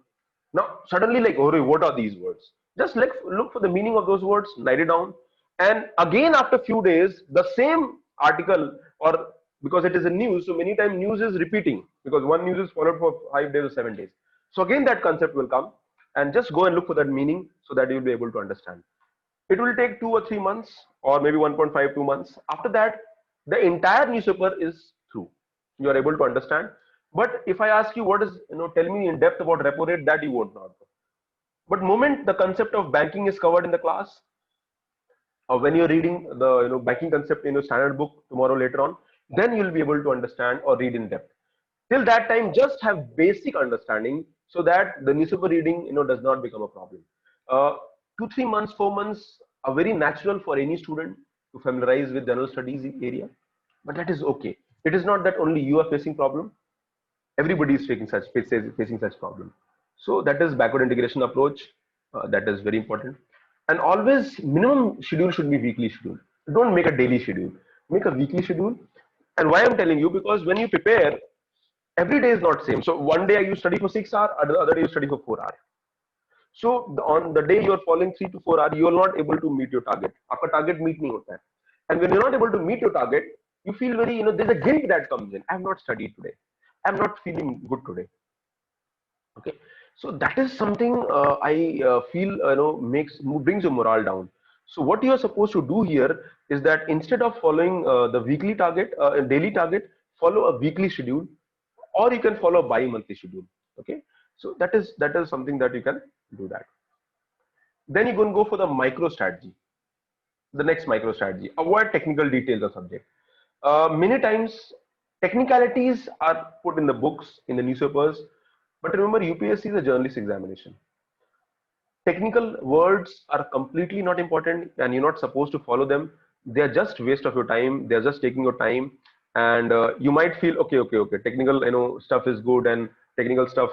Now, suddenly, like, oh, what are these words? Just look for the meaning of those words, write it down, and again, after few days, the same article, or because it is a news, so many times news is repeating because one news is followed for 5 days or 7 days. So again, that concept will come, and just go and look for that meaning so that you'll be able to understand. It will take 2 or 3 months, or maybe 1.5, 2 months. After that, the entire newspaper is through. You are able to understand. But if I ask you what is, tell me in depth about repo rate, that you won't know. But moment the concept of banking is covered in the class, or when you're reading the banking concept in your standard book tomorrow later on, then you'll be able to understand or read in depth. Till that time, just have basic understanding so that the newspaper reading does not become a problem. 2, 3 months, 4 months are very natural for any student to familiarize with general studies area, but that is okay. It is not that only you are facing problem. Everybody is facing such problem. So that is backward integration approach. That is very important. And always minimum schedule should be weekly schedule. Don't make a daily schedule. Make a weekly schedule. And why I'm telling you, because when you prepare, every day is not same. So one day you study for 6 hours, the other day you study for 4 hours. So on the day you are following 3 to 4 hours, you are not able to meet your target. After target meet नहीं होता है. And when you're not able to meet your target, you feel very, there's a guilt that comes in. I have not studied today. I'm not feeling good today. Okay, so that is something I feel brings your morale down. So what you are supposed to do here is that instead of following the weekly target, daily target, follow a weekly schedule, or you can follow a bi-monthly schedule. Okay, so that is something that you can do that. Then you can go for the micro strategy. The next micro strategy: avoid technical details of subject. Many times technicalities are put in the books, in the newspapers, but remember UPSC is a journalist examination. Technical words are completely not important and you're not supposed to follow them. They are just waste of your time. They're just taking your time, and you might feel okay, technical stuff is good, and technical stuff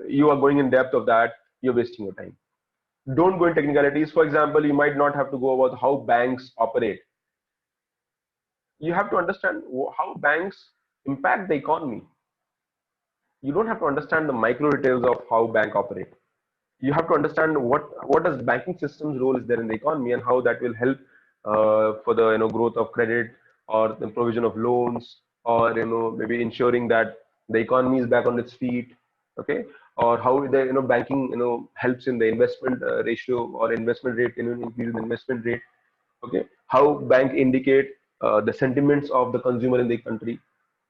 you are going in depth of that, you're wasting your time. Don't go in technicalities. For example, you might not have to go about how banks operate. You have to understand how banks impact the economy. You don't have to understand the micro details of how bank operate. You have to understand what does banking system's role is there in the economy, and how that will help for the growth of credit, or the provision of loans, or maybe ensuring that the economy is back on its feet. Okay, or how the banking helps in the investment ratio or investment rate, increase in investment rate. Okay, how bank indicate the sentiments of the consumer in the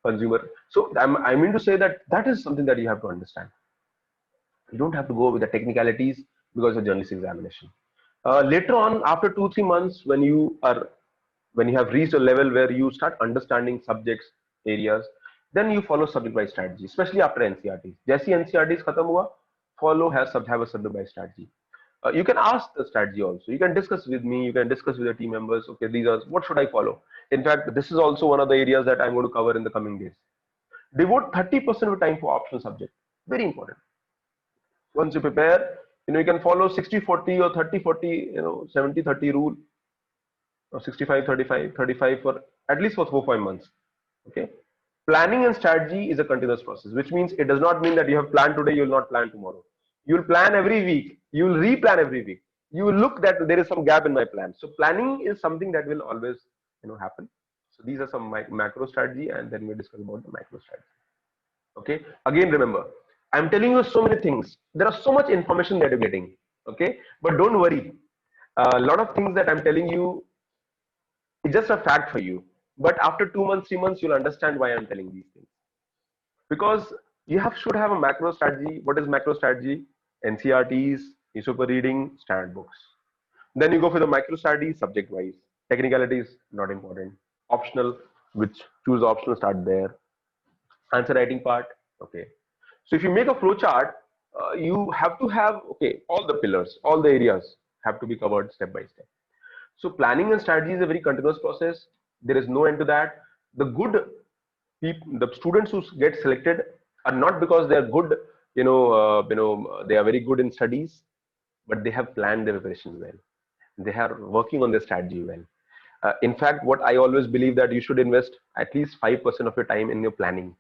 consumer. So I mean to say that is something that you have to understand. You don't have to go with the technicalities because of journalist examination. Later on, after 2, 3 months, when you have reached a level where you start understanding subjects areas, then you follow subject by strategy, especially after NCRT. जैसी NCRT खत्म हुआ, have a subject by strategy. You can ask the strategy also. You can discuss with me. You can discuss with your team members. Okay, these are what should I follow. In fact, this is also one of the areas that I'm going to cover in the coming days. Devote 30% of time for optional subject. Very important. Once you prepare, you can follow 60-40 or 30-40, 70-30 rule, or 65-35, 35 for at least for 4-5 months. Okay. Planning and strategy is a continuous process, which means it does not mean that you have planned today, you will not plan tomorrow. You will plan every week. You will replan every week. You will look that there is some gap in my plan. So planning is something that will always, happen. So these are some macro strategy, and then we discuss about the micro strategy. Okay. Again, remember, I'm telling you so many things. There are so much information that you're getting. Okay. But don't worry. A lot of things that I'm telling you, it's just a fact for you. But after 2 months, 3 months, you'll understand why I'm telling these things. Because you should have a macro strategy. What is macro strategy? NCRTs, newspaper reading, standard books. Then you go for the micro strategy subject wise. Technicalities not important. Optional, which choose optional, start there. Answer writing part. Okay. So if you make a flow chart, you have to have, okay, all the pillars, all the areas have to be covered step by step. So planning and strategy is a very continuous process. There is no end to that. The good people, the students who get selected are not because they are good, they are very good in studies, but they have planned their preparation well. They are working on their strategy well. In fact, what I always believe that you should invest at least 5% of your time in your planning.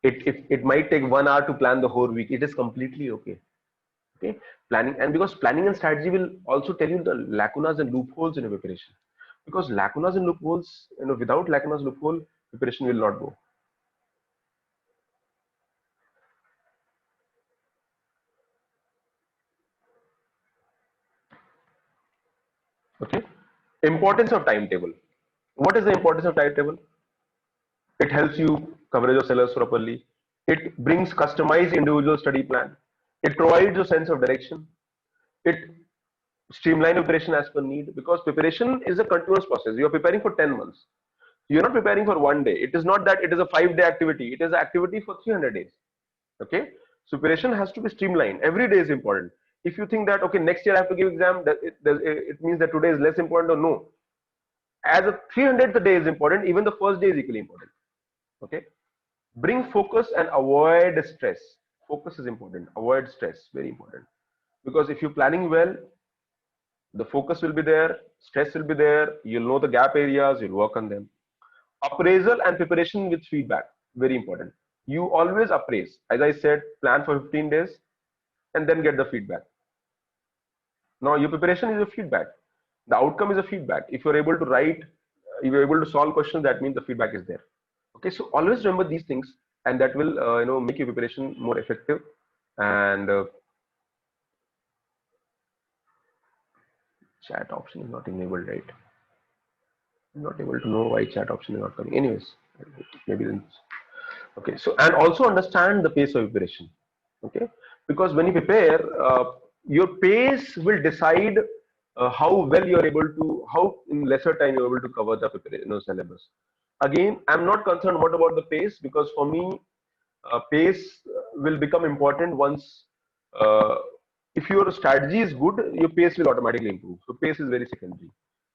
It might take 1 hour to plan the whole week. It is completely okay. Okay, planning, and because planning and strategy will also tell you the lacunas and loopholes in your preparation. Because lacunas and loopholes, without lacunas loophole, preparation will not go. Okay, importance of timetable. What is the importance of timetable? It helps you coverage your syllabus properly. It brings customized individual study plan. It provides a sense of direction. It streamline preparation as per need, because preparation is a continuous process. You are preparing for 10 months. You're not preparing for one day. It is not that it is a 5-day activity. It is an activity for 300 days. Okay. So preparation has to be streamlined. Every day is important. If you think that, okay, next year I have to give exam, it means that today is less important, or no. As a 300th day is important, even the first day is equally important. Okay. Bring focus and avoid stress. Focus is important. Avoid stress. Very important. Because if you're planning well, the focus will be there, stress will be there, you'll know the gap areas, you'll work on them. Appraisal and preparation with feedback, very important. You always appraise. As I said, plan for 15 days and then get the feedback. Now your preparation is a feedback. The outcome is a feedback. If you're able to write, if you're able to solve questions, that means the feedback is there. Okay, so always remember these things, and that will make your preparation more effective. And chat option is not enabled, right? I'm not able to know why chat option is not coming. Anyways, maybe then. Okay, so and also understand the pace of preparation. Okay, because when you prepare, your pace will decide how well you are able to, how in lesser time you are able to cover the preparation, syllabus. Again, I'm not concerned what about the pace, because for me, pace will become important once. If your strategy is good, your pace will automatically improve. So pace is very secondary.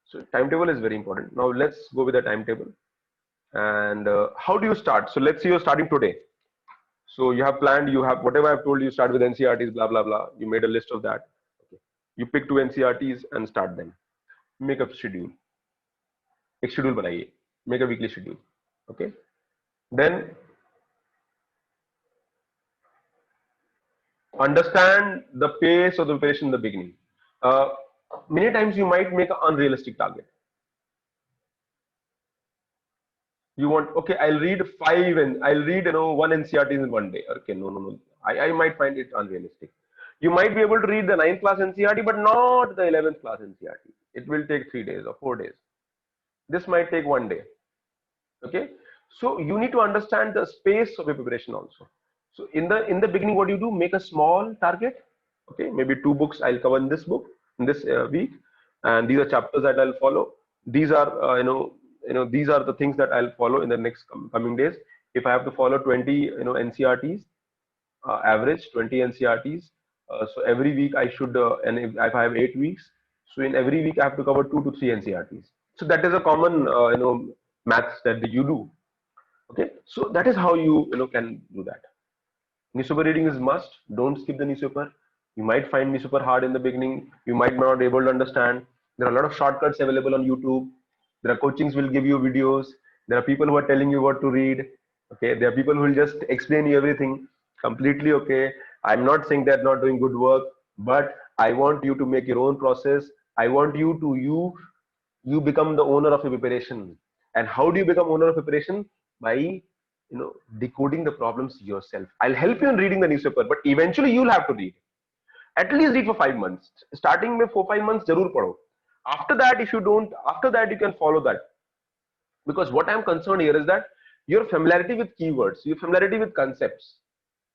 So timetable is very important. Now let's go with the timetable. And how do you start? So let's say you're starting today. So you have planned, you have whatever I've told you, start with NCRTs, blah, blah, blah. You made a list of that. Okay. You pick 2 NCRTs and start them. Make a schedule. एक schedule बनाइए. Make a weekly schedule. Okay. Then understand the pace of the preparation in the beginning. Many times you might make an unrealistic target. You want, okay, I'll read 5 and I'll read 1 NCRT in one day. Okay, no. I might find it unrealistic. You might be able to read the 9th class NCRT, but not the 11th class NCRT. It will take 3 days or 4 days. This might take one day. Okay, so you need to understand the space of your preparation also. So in the beginning, what you do, make a small target. Okay, maybe 2 books I'll cover in this book in this week, and these are chapters that I'll follow. These are these are the things that I'll follow in the next coming days. If I have to follow 20 NCRTs, average 20 NCRTs, so every week I should, and if I have 8 weeks, so in every week I have to cover 2 to 3 NCRTs. So that is a common maths that you do. Okay, so that is how you can do that. Newspaper reading is must. Don't skip the newspaper. You might find newspaper hard in the beginning. You might not be able to understand. There are a lot of shortcuts available on YouTube. There are coachings will give you videos. There are people who are telling you what to read. Okay, there are people who will just explain you everything. Completely okay. I'm not saying they're not doing good work, but I want you to make your own process. I want you to you become the owner of your preparation. And how do you become owner of preparation? By decoding the problems yourself. I'll help you in reading the newspaper, but eventually you'll have to read. At least read for 5 months. Starting with 4-5 months, jarur padho. After that, if you don't, after that you can follow that. Because what I'm concerned here is that your familiarity with keywords, your familiarity with concepts.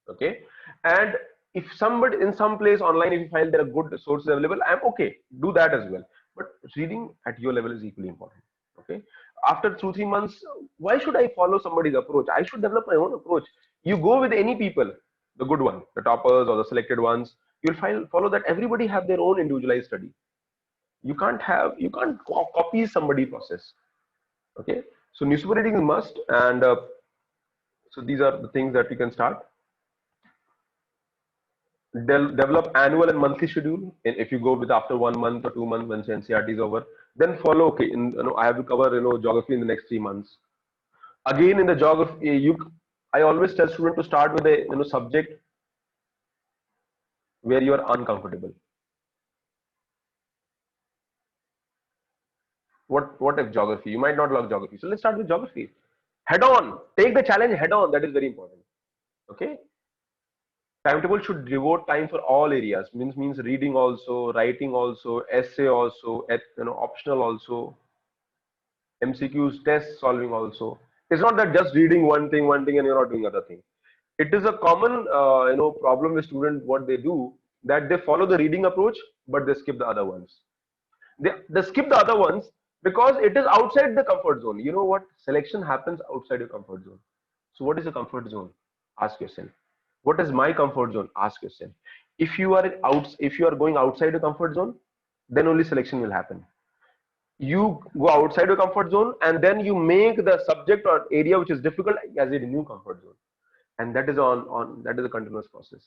Okay, and if somebody in some place online, if you find there are good sources available, I'm okay. Do that as well. But reading at your level is equally important. Okay. After 2 3 months, why should I follow somebody's approach? I should develop my own approach. You go with any people, the good one, the toppers or the selected ones. You'll follow that everybody have their own individualized study. You can't copy somebody process. Okay. So newspaper reading is must, and so these are the things that you can start. Develop annual and monthly schedule. And if you go with after 1 month or 2 months when NCERT is over, then follow. Okay, I have to cover geography in the next 3 months. Again, in the geography, I always tell students to start with a subject where you are uncomfortable. What if geography? You might not love geography, so let's start with geography. Head on, take the challenge head on. That is very important. Okay. Timetable should devote time for all areas. Means reading also, writing also, essay also, optional also, MCQs, test solving also. It's not that just reading one thing, and you're not doing other thing. It is a common problem with students. What they do, that they follow the reading approach, but they skip the other ones. They skip the other ones because it is outside the comfort zone. You know what? Selection happens outside your comfort zone. So what is the comfort zone? Ask yourself. What is my comfort zone? Ask yourself. If you are going outside the comfort zone, then only selection will happen. You go outside your comfort zone and then you make the subject or area which is difficult as a new comfort zone. And that is that is a continuous process.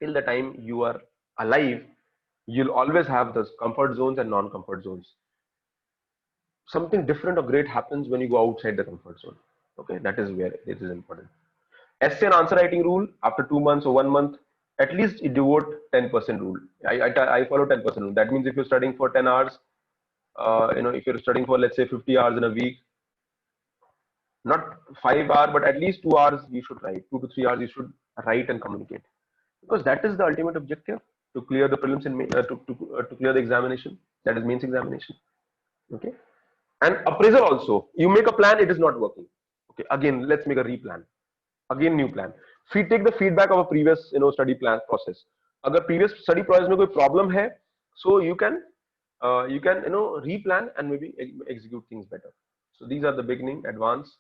Till the time you are alive, you'll always have those comfort zones and non-comfort zones. Something different or great happens when you go outside the comfort zone. Okay, that is where it is important. Essay and answer writing rule, after 2 months or 1 month, at least you devote 10% rule. I follow 10% rule. That means if you're studying for 10 hours, if you're studying for, let's say, 50 hours in a week, not 5 hours, but at least 2 hours you should write. 2 to 3 hours you should write and communicate, because that is the ultimate objective, to clear the prelims and to clear the examination. That is mains examination. Okay, and appraisal also. You make a plan, it is not working. Okay, again let's make a replan. Again new plan. Take the feedback of a previous study plan process. अगर previous study process में कोई problem है, so you can replan and maybe execute things better. So these are the beginning, advanced.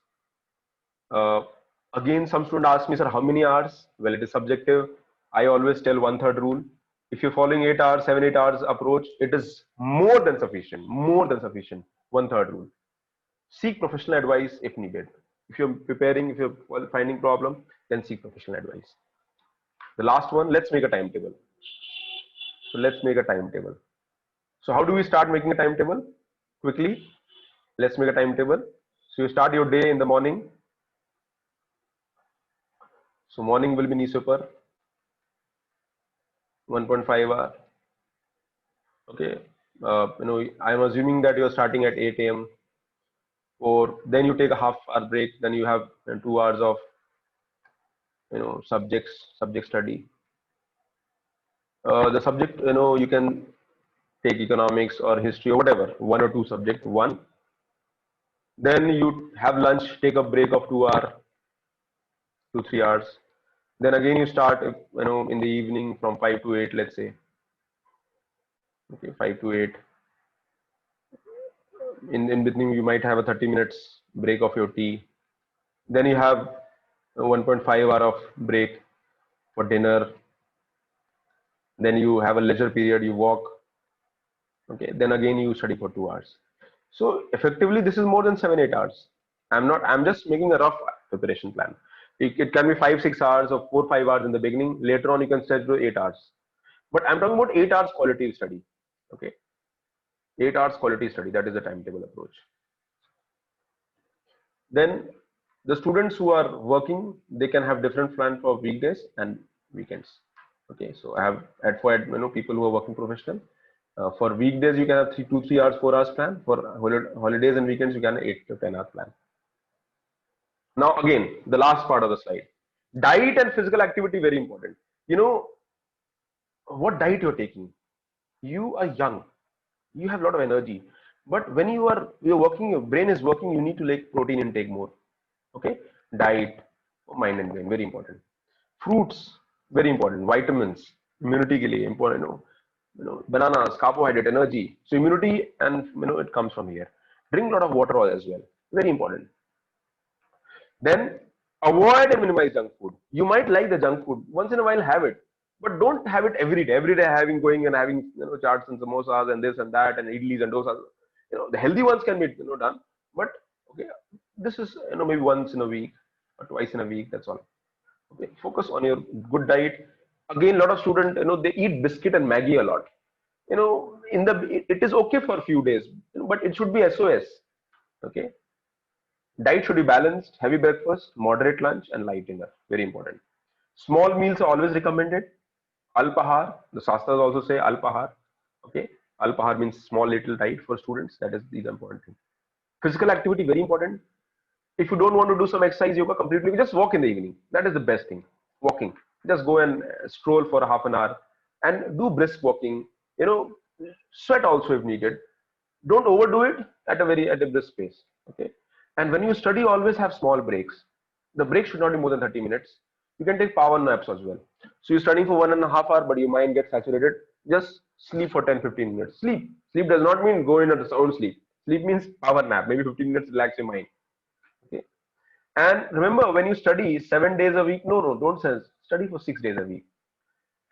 Again, some student ask me, sir, how many hours? Well, it is subjective. I always tell 1/3 rule. If you're following 8 hours, 7, 8 hours approach, it is more than sufficient. More than sufficient. 1/3 rule. Seek professional advice if needed. If you're preparing, if you're finding problem, then seek professional advice. The last one, let's make a timetable. So let's make a timetable. So how do we start making a timetable? Quickly, let's make a timetable. So you start your day in the morning. So morning will be newspaper, 1.5 hour. Okay, I'm assuming that you're starting at 8 a.m. or then you take a half-hour break. Then you have 2 hours of subject study. The subject, you can take economics or history or whatever, 1 or 2 subject, one. Then you have lunch, take a break of 2 hours, 2 3 hours. Then again you start, in the evening from 5 to 8, let's say. Okay, 5 to 8. In between you might have a 30 minutes break of your tea. Then you have a 1.5 hour of break for dinner. Then you have a leisure period, you walk. Okay, then again you study for 2 hours. So effectively this is more than 7 8 hours. I'm just making a rough preparation plan. It can be 5 6 hours or 4 5 hours in the beginning. Later on you can stretch to 8 hours. But I'm talking about 8 hours quality study. Okay, 8 hours quality study. That is the timetable approach. Then the students who are working, they can have different plan for weekdays and weekends. Okay, so I have people who are working professional. For weekdays you can have 2 3 hours 4 hours plan. For holidays and weekends you can have 8 to 10 hour plan. Now again, the last part of the slide, diet and physical activity, very important. What diet you're taking. You are young, you have a lot of energy, but when you're working, your brain is working, you need to like protein intake more. Okay, diet, mind and brain, very important. Fruits, very important. Vitamins, immunity ke liye important. bananas, carbohydrate, energy. So immunity, and it comes from here. Drink a lot of water as well. Very important. Then avoid and minimize junk food. You might like the junk food once in a while, have it, but don't have it every day. Every day having going and having chaats and samosas and this and that and idlis and dosas. The healthy ones can be done, but okay, this is maybe once in a week or twice in a week. That's all. Okay, focus on your good diet. Again, a lot of students they eat biscuit and Maggie a lot. It is okay for a few days, but it should be SOS. Okay, diet should be balanced: heavy breakfast, moderate lunch, and light dinner. Very important. Small meals are always recommended. Alpahar, the Shastras also say Alpahar. Okay, Alpahar means small little diet for students. That is the important thing. Physical activity, very important. If you don't want to do some exercise, yoga completely, just walk in the evening. That is the best thing. Walking. Just go and stroll for half an hour and do brisk walking. Sweat also if needed. Don't overdo it at a brisk pace. Okay. And when you study, always have small breaks. The break should not be more than 30 minutes. You can take power naps as well. So you're studying for 1.5 hours, but your mind gets saturated. Just sleep for 10-15 minutes. Sleep. Sleep does not mean go in a sound sleep. Sleep means power nap. Maybe 15 minutes, relax your mind. Okay. And remember, when you study 7 days a week, no, don't say study for 6 days a week.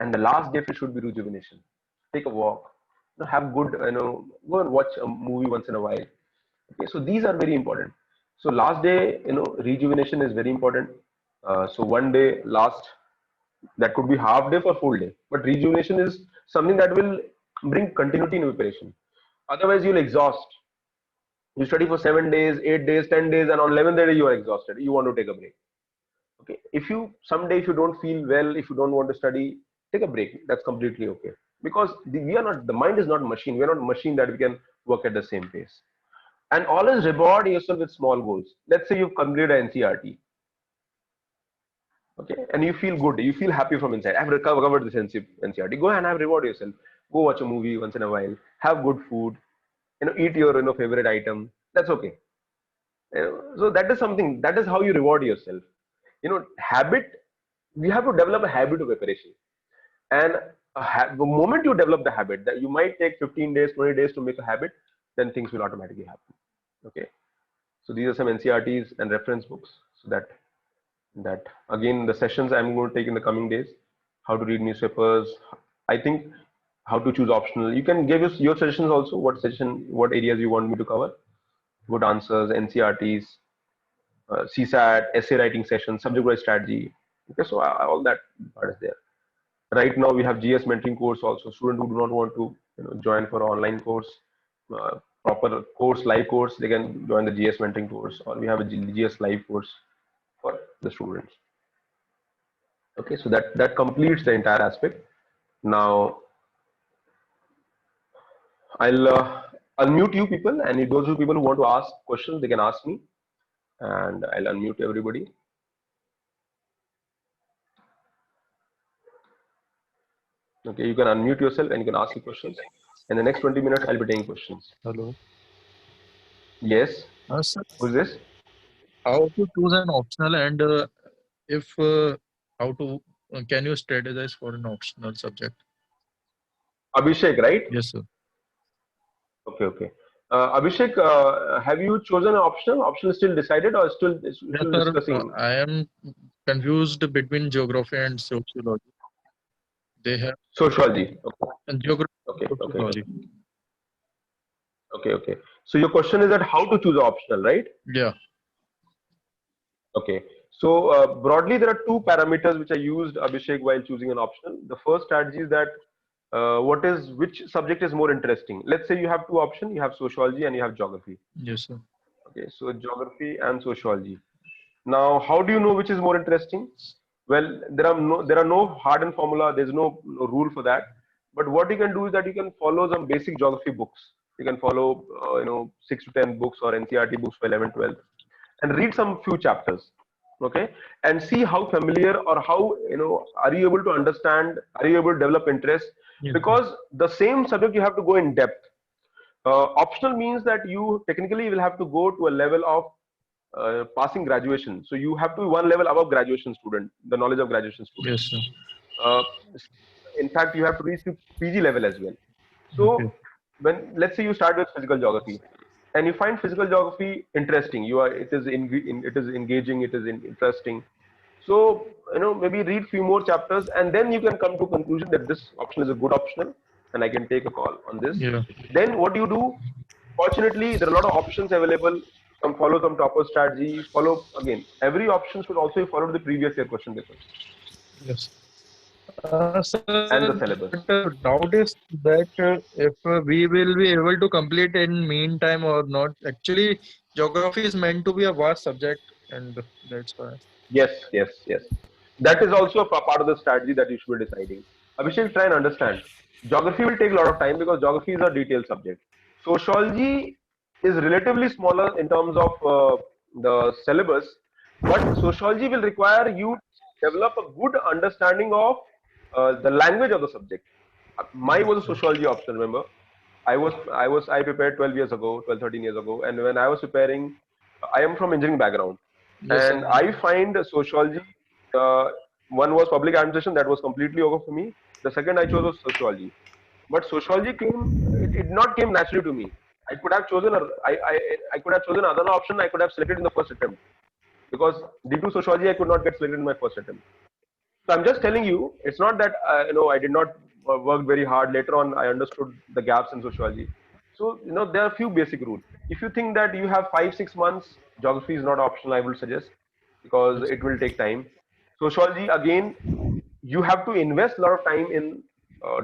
And the last day should be rejuvenation. Take a walk. Have good, go and watch a movie once in a while. Okay, so these are very important. So last day, rejuvenation is very important. So one day, that could be half day for full day. But rejuvenation is something that will bring continuity in preparation. Otherwise, you'll exhaust. You study for 7 days, 8 days, 10 days, and on 11th day you are exhausted. You want to take a break. Okay. If you don't feel well, if you don't want to study, take a break. That's completely okay. Because the mind is not a machine. We are not a machine that we can work at the same pace. And always reward yourself with small goals. Let's say you've completed an NCRT. Okay, and you feel good, you feel happy from inside. I've covered this NCRT. Go and reward yourself. Go watch a movie once in a while. Have good food. Eat your favorite item. That's okay. So that is something. That is how you reward yourself. Habit. We have to develop a habit of preparation. And the moment you develop the habit, that you might take 15 days, 20 days to make a habit, then things will automatically happen. Okay. So these are some NCRTs and reference books. So that again, the sessions I'm going to take in the coming days: how to read newspapers. I think how to choose optional. You can give us your suggestions also. What areas you want me to cover? Good answers, NCRTs, CSAT, essay writing sessions, subject-wise strategy. Okay, so all that part is there. Right now we have GS mentoring course also. Students who do not want to join for an online course, proper course, live course, they can join the GS mentoring course, or we have a GS live course for the students. Okay, so that completes the entire aspect. Now I'll unmute you people, and if those people who want to ask questions, they can ask me, and I'll unmute everybody. Okay, you can unmute yourself and you can ask the questions. In the next 20 minutes, I'll be taking questions. Hello. Yes. Sir, Who's this? how to choose an optional, and if how to can you strategize for an optional subject? Abhishek, right? Yes, sir. Okay. Abhishek, have you chosen an optional? Optional is still decided or still Yes, sir. discussing? I am confused between geography and sociology. They have Sociology. and geography Okay. and sociology. Okay. So your question is that how to choose optional, right? Yeah. Okay. So broadly, there are two parameters which are used, Abhishek, while choosing an optional. The first strategy is that which subject is more interesting. Let's say you have two options: you have sociology and you have geography. Yes, sir. Okay, so geography and sociology. Now, how do you know which is more interesting? Well, there are no hard and formula. There's no rule for that. But what you can do is that you can follow some basic geography books. You can follow 6 to 10 books or NCRT books for 11, 12, and read some few chapters. Okay, and see how familiar or how are you able to understand? Are you able to develop interest? Yes, Because the same subject you have to go in depth. Optional means that you technically will have to go to a level of passing graduation. So you have to be one level above graduation student, the knowledge of graduation student. yes, sir. Uh, in fact, you have to reach to PG level as well. So Okay. when, let's say you start with physical geography and you find physical geography interesting, it is it is engaging, it is interesting. So, maybe read few more chapters and then you can come to conclusion that this option is a good optional and I can take a call on this. Yeah. Then what do you do? Fortunately, there are a lot of options available. Follow some topper strategy. Follow again. Every option should also be followed the previous year question paper Yes. Sir, and the but syllabus. doubt is that if we will be able to complete in meantime or not. Actually, geography is meant to be a vast subject, and that's why. Yes, yes, yes. That is also a part of the strategy that you should be deciding. Abhishek, try and understand. Geography will take a lot of time because geography is a detailed subject. Sociology is relatively smaller in terms of the syllabus, but sociology will require you to develop a good understanding of the language of the subject. Mine was a Okay. sociology option, remember? I prepared 12 years ago, 12, 13 years ago, and when I was preparing, I am from engineering background, Yes, sir. and I find sociology. Uh, One was public administration, that was completely over for me. The second I chose was sociology, but sociology came. It did not came naturally to me. I could have chosen I could have chosen another option. I could have selected in the first attempt because due to sociology I could not get selected in my first attempt. So I'm just telling you, it's not that I did not work very hard. Later on, I understood the gaps in sociology. So there are a few basic rules. If you think that you have 5 6 months, geography is not optional. I will suggest because Yes. it will take time. Sociology again, you have to invest a lot of time in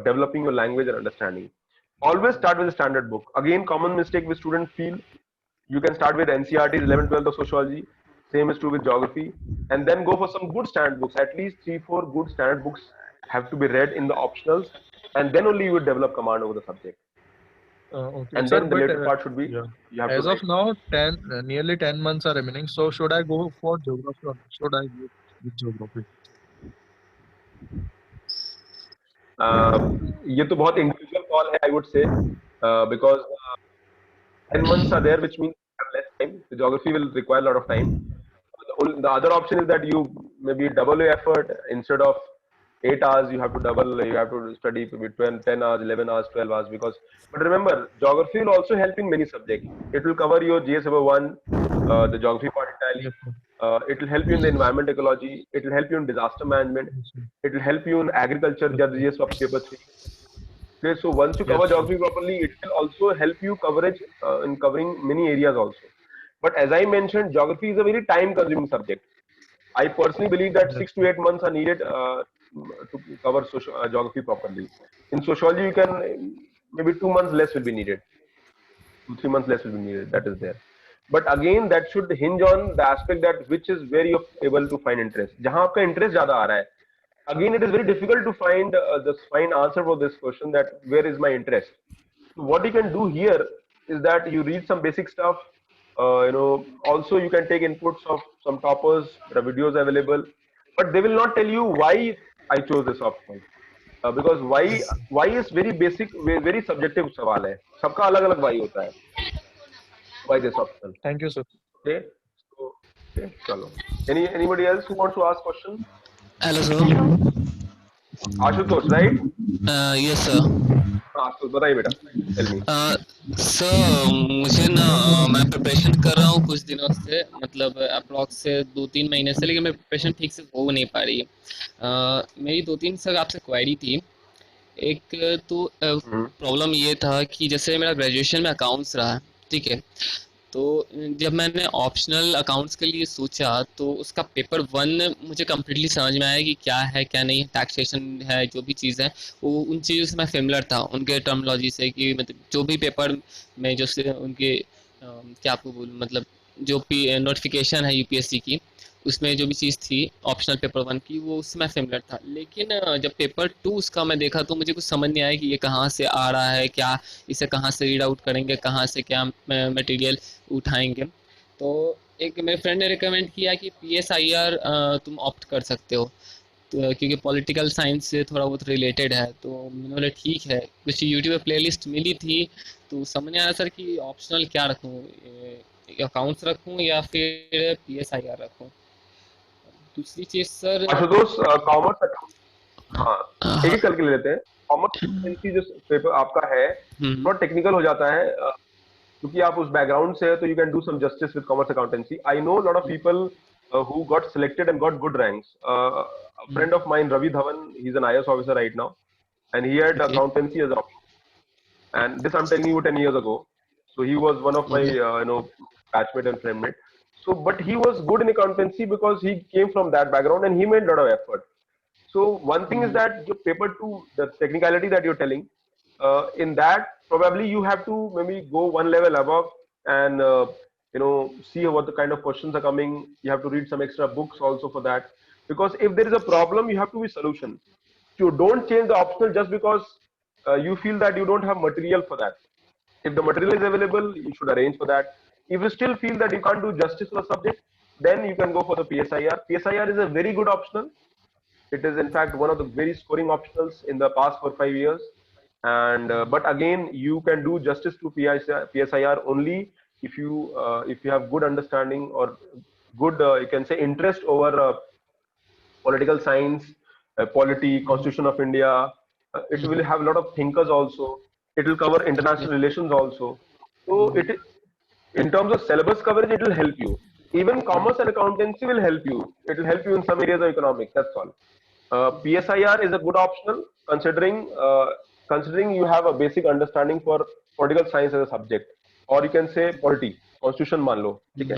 developing your language and understanding. Always start with a standard book. Again, common mistake with students feel you can start with NCERT's 11, 12 of sociology. Same is true with geography. And then go for some good standard books. At least 3 4 good standard books have to be read in the optionals. And then only you will develop command over the subject. Okay, And sir. then the But later part should be yeah, you have to as of write. now, nearly 10 months are remaining. So should I go for geography or should I go with geography? ये तो बहुत individual call है, I would say, because 10 months are there, which means you have less time. The geography will require a lot of time. The other option is that you maybe double your effort. Instead of 8 hours, you have to double, you have to study maybe 12, 10 hours, 11 hours, 12 hours. But remember, geography will also help in many subjects. It will cover your GS number 1, the geography part entirely. Yes, sir. It will help you in the environment ecology. It will help you in disaster management. Yes, sir. It will help you in agriculture, Yes, sir. GS of paper 3. Okay, so once you Yes, cover sir. geography properly, it will also help you coverage in covering many areas also. But as I mentioned, geography is a very time-consuming subject. I personally believe that Yes, six sir. to eight months are needed to cover geography properly. In sociology, you can maybe 2 months less will be needed. 2 3 months less will be needed. That is there. But again, that should hinge on the aspect that which is where you're able to find interest. जहाँ आपका interest ज़्यादा आ रहा है, again it is very difficult to find answer for this question that where is my interest. So what you can do here is that you read some basic stuff. Also you can take inputs of some toppers. There are videos available, but they will not tell you why I chose this option. Because why is very basic, very subjective सवाल है. सबका अलग अलग why होता है. Why this option? Thank you, sir. Okay. So okay, chalo. Anybody else who wants to ask question? Hello, sir. Ashutosh, right? Yes, sir. Ashutosh बताइए बेटा. Tell me. Sir मुझे ना मैं प्रिपरेशन कर रहा हूँ कुछ दिनों से, मतलब अप्रॉक्स से 2-3 महीने से, लेकिन मेरी प्रिपरेशन ठीक से हो नहीं पा रही है। मेरी 2-3 सर आपसे क्वेरी थी। एक तो प्रॉब्लम ये था कि जैसे मेरा ग्रेजुएशन में अकाउंट्स रहा, ठीक है, तो जब मैंने ऑप्शनल अकाउंट्स के लिए सोचा तो उसका पेपर 1 मुझे कम्प्लीटली समझ में आया कि क्या है क्या नहीं, टैक्सेशन है, जो भी चीज़ है वो उन चीज़ों से मैं फेमिलर था, उनके टर्मिनोलॉजी से, कि मतलब जो भी पेपर में जो से उनके क्या आपको बोलूँ, मतलब जो नोटिफिकेशन है यूपीएससी की, उसमें जो भी चीज़ थी ऑप्शनल पेपर 1 की, वो उससे मैं फेमिलर था। लेकिन जब पेपर 2 उसका मैं देखा तो मुझे कुछ समझ नहीं आया कि ये कहाँ से आ रहा है, क्या इसे कहाँ से रीड आउट करेंगे, कहाँ से क्या मटेरियल उठाएंगे। तो एक मेरे फ्रेंड ने रिकमेंड किया कि पीएसआईआर तुम ऑप्ट कर सकते हो, तो क्योंकि पॉलिटिकल साइंस से थोड़ा बहुत रिलेटेड है। तो मैंने बोला ठीक है, कुछ यूट्यूब पे प्लेलिस्ट मिली थी, तो समझ नहीं आया सर कि ऑप्शनल क्या रखूँ, अकाउंट्स रखूँ या फिर पीएसआईआर रखूँ। दूसरी चीज़ सर, आशुतोष, कॉमर्स हाँ, एक एक करके ले लेते हैं। कॉमर्स अकाउंटेंसी जो पेपर आपका है हम्म। थोड़ा टेक्निकल हो जाता है, क्योंकि आप उस बैकग्राउंड से है, तो you can do some justice with commerce accountancy. I know lot of people who got selected and got good ranks. A friend of mine, Ravi Dhawan, he's an IAS officer right now, and he had okay accountancy as an option. And this I'm telling you 10 years ago. So he was one of my okay batchmate and friendmate. So but he was good in accountancy because he came from that background and he made a lot of effort. So one thing is that your paper two, the technicality that you're telling, in that probably you have to maybe go one level above and see what the kind of questions are coming. You have to read some extra books also for that, because if there is a problem, you have to be solution. You don't change the optional just because you feel that you don't have material for that. If the material is available, you should arrange for that. If you still feel that you can't do justice to the subject, then you can go for the PSIR. PSIR is a very good optional. It is in fact one of the very scoring optionals in the past 4 5 years. And but again, you can do justice to PSIR only if you have good understanding or good you can say interest over political science, polity, Constitution of India. It will have a lot of thinkers also. It will cover okay international relations also. So it, in terms of syllabus coverage, it will help you. Even commerce and accountancy will help you. It will help you in some areas of economics. That's all. PSIR is a good optional considering you have a basic understanding for political science as a subject, or you can say polity, constitution मान लो, ठीक है?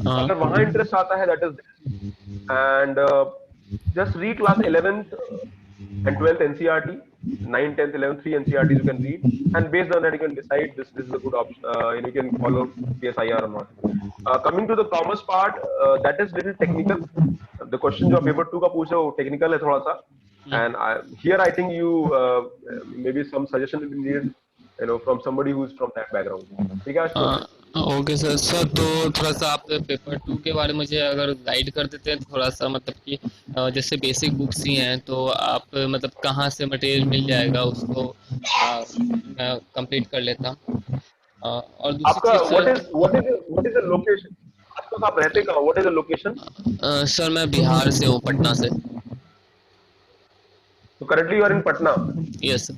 हाँ अगर वहाँ interest आता है, that is there. And just read class 11th and 12th NCRT, 9th, 10th, 11th, 3 NCRTs you can read, and based on that you can decide this is a good option, and you can follow PSIR or not. Coming to the commerce part, that is little technical. The question जो paper 2 का पूछा वो technical है थोड़ा सा, and here I think you maybe some suggestion will be needed, from somebody who is from that background. ठीक है Ashutosh? Okay sir. Sir तो थोड़ा सा आप पेपर टू के बारे में मुझे अगर गाइड कर देते हैं थोड़ा सा, मतलब कि जैसे बेसिक बुक्स ही हैं तो आप मतलब कहाँ से मटेरियल मिल जाएगा उसको मैं कंप्लीट कर लेता। और दूसरी आपका चीज़ what sir, is what is the location? Ashutosh आप रहते कहाँ? What is the location? Sir मैं बिहार से हूँ, पटना से। So currently you are in Patna. Yes sir.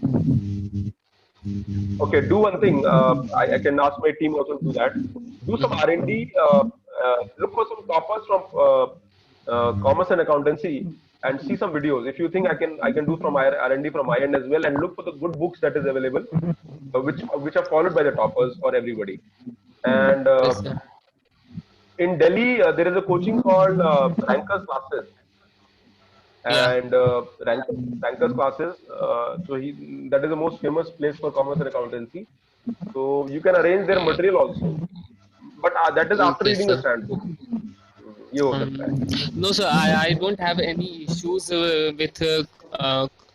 Okay, do one thing. I can ask my team also to do that. Do some R&D. Look for some toppers from commerce and accountancy, and see some videos. If you think I can do from R&D from my end as well, and look for the good books that is available, which are followed by the toppers or everybody. And yes sir. in Delhi, there is a coaching called Rankers Classes, या and rankers classes. That is the most famous place for commerce and accountancy. So you can arrange their material also, but that is after okay reading the sir. standard book. ये हो सकता है. No, sir, I don't have any issues with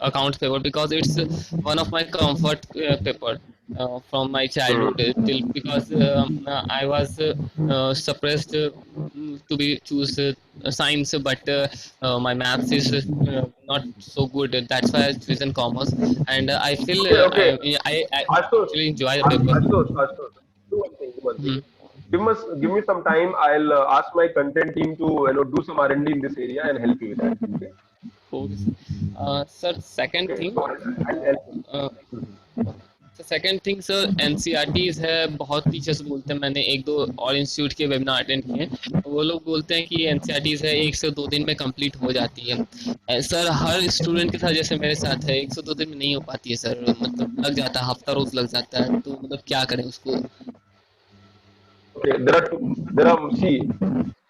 account paper because it's one of my comfort paper from my childhood till, because I was suppressed to be choose science, but my maths is not so good. That's why I chosen commerce, and I feel Okay, okay. I Ashutosh, actually enjoy the paper. Ashutosh, do one thing. Do one thing. Give me some time. I'll ask my content team to do some R&D in this area and help you with that. Okay. Okay. Sir, second Okay. thing, So I'll help you. uh, second thing sir, NCERTs है, बहुत teachers बोलते हैं, मैंने एक दो और institute के webinar attend किए हैं, वो लोग बोलते हैं कि एनसीईआरटीज है 1 से 2 दिन में कंप्लीट हो जाती है। सर हर स्टूडेंट के साथ जैसे मेरे साथ है 1 से 2 दिन में नहीं हो पाती है सर, मतलब लग जाता है, हफ्ता रोज लग जाता है, तो मतलब क्या करें उसको? Okay, see,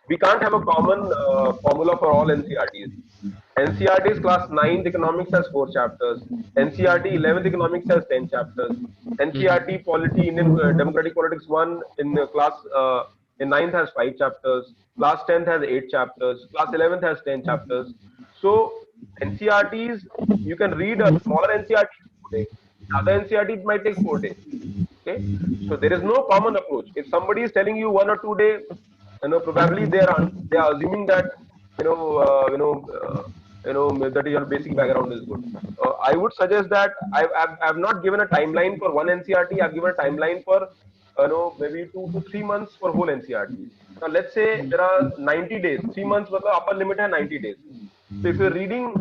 we can't have a common formula for all NCRTs. NCRT's class 9th economics has 4 chapters. NCRT 11th economics has 10 chapters. NCRT polity, Indian democratic politics 1 in 9th has 5 chapters. Class 10th has 8 chapters. Class 11th has 10 chapters. So NCRTs, you can read a smaller NCRT today. Other NCRT it might take 4 days. Okay, so there is no common approach. If somebody is telling you 1 or 2 day, probably they are assuming that you know that your basic background is good. I would suggest that I've not given a timeline for one NCRT. I've given a timeline for maybe 2 to 3 months for whole NCRT. Now let's say there are 90 days. 3 months, मतलब upper limit है 90 days. So if you're reading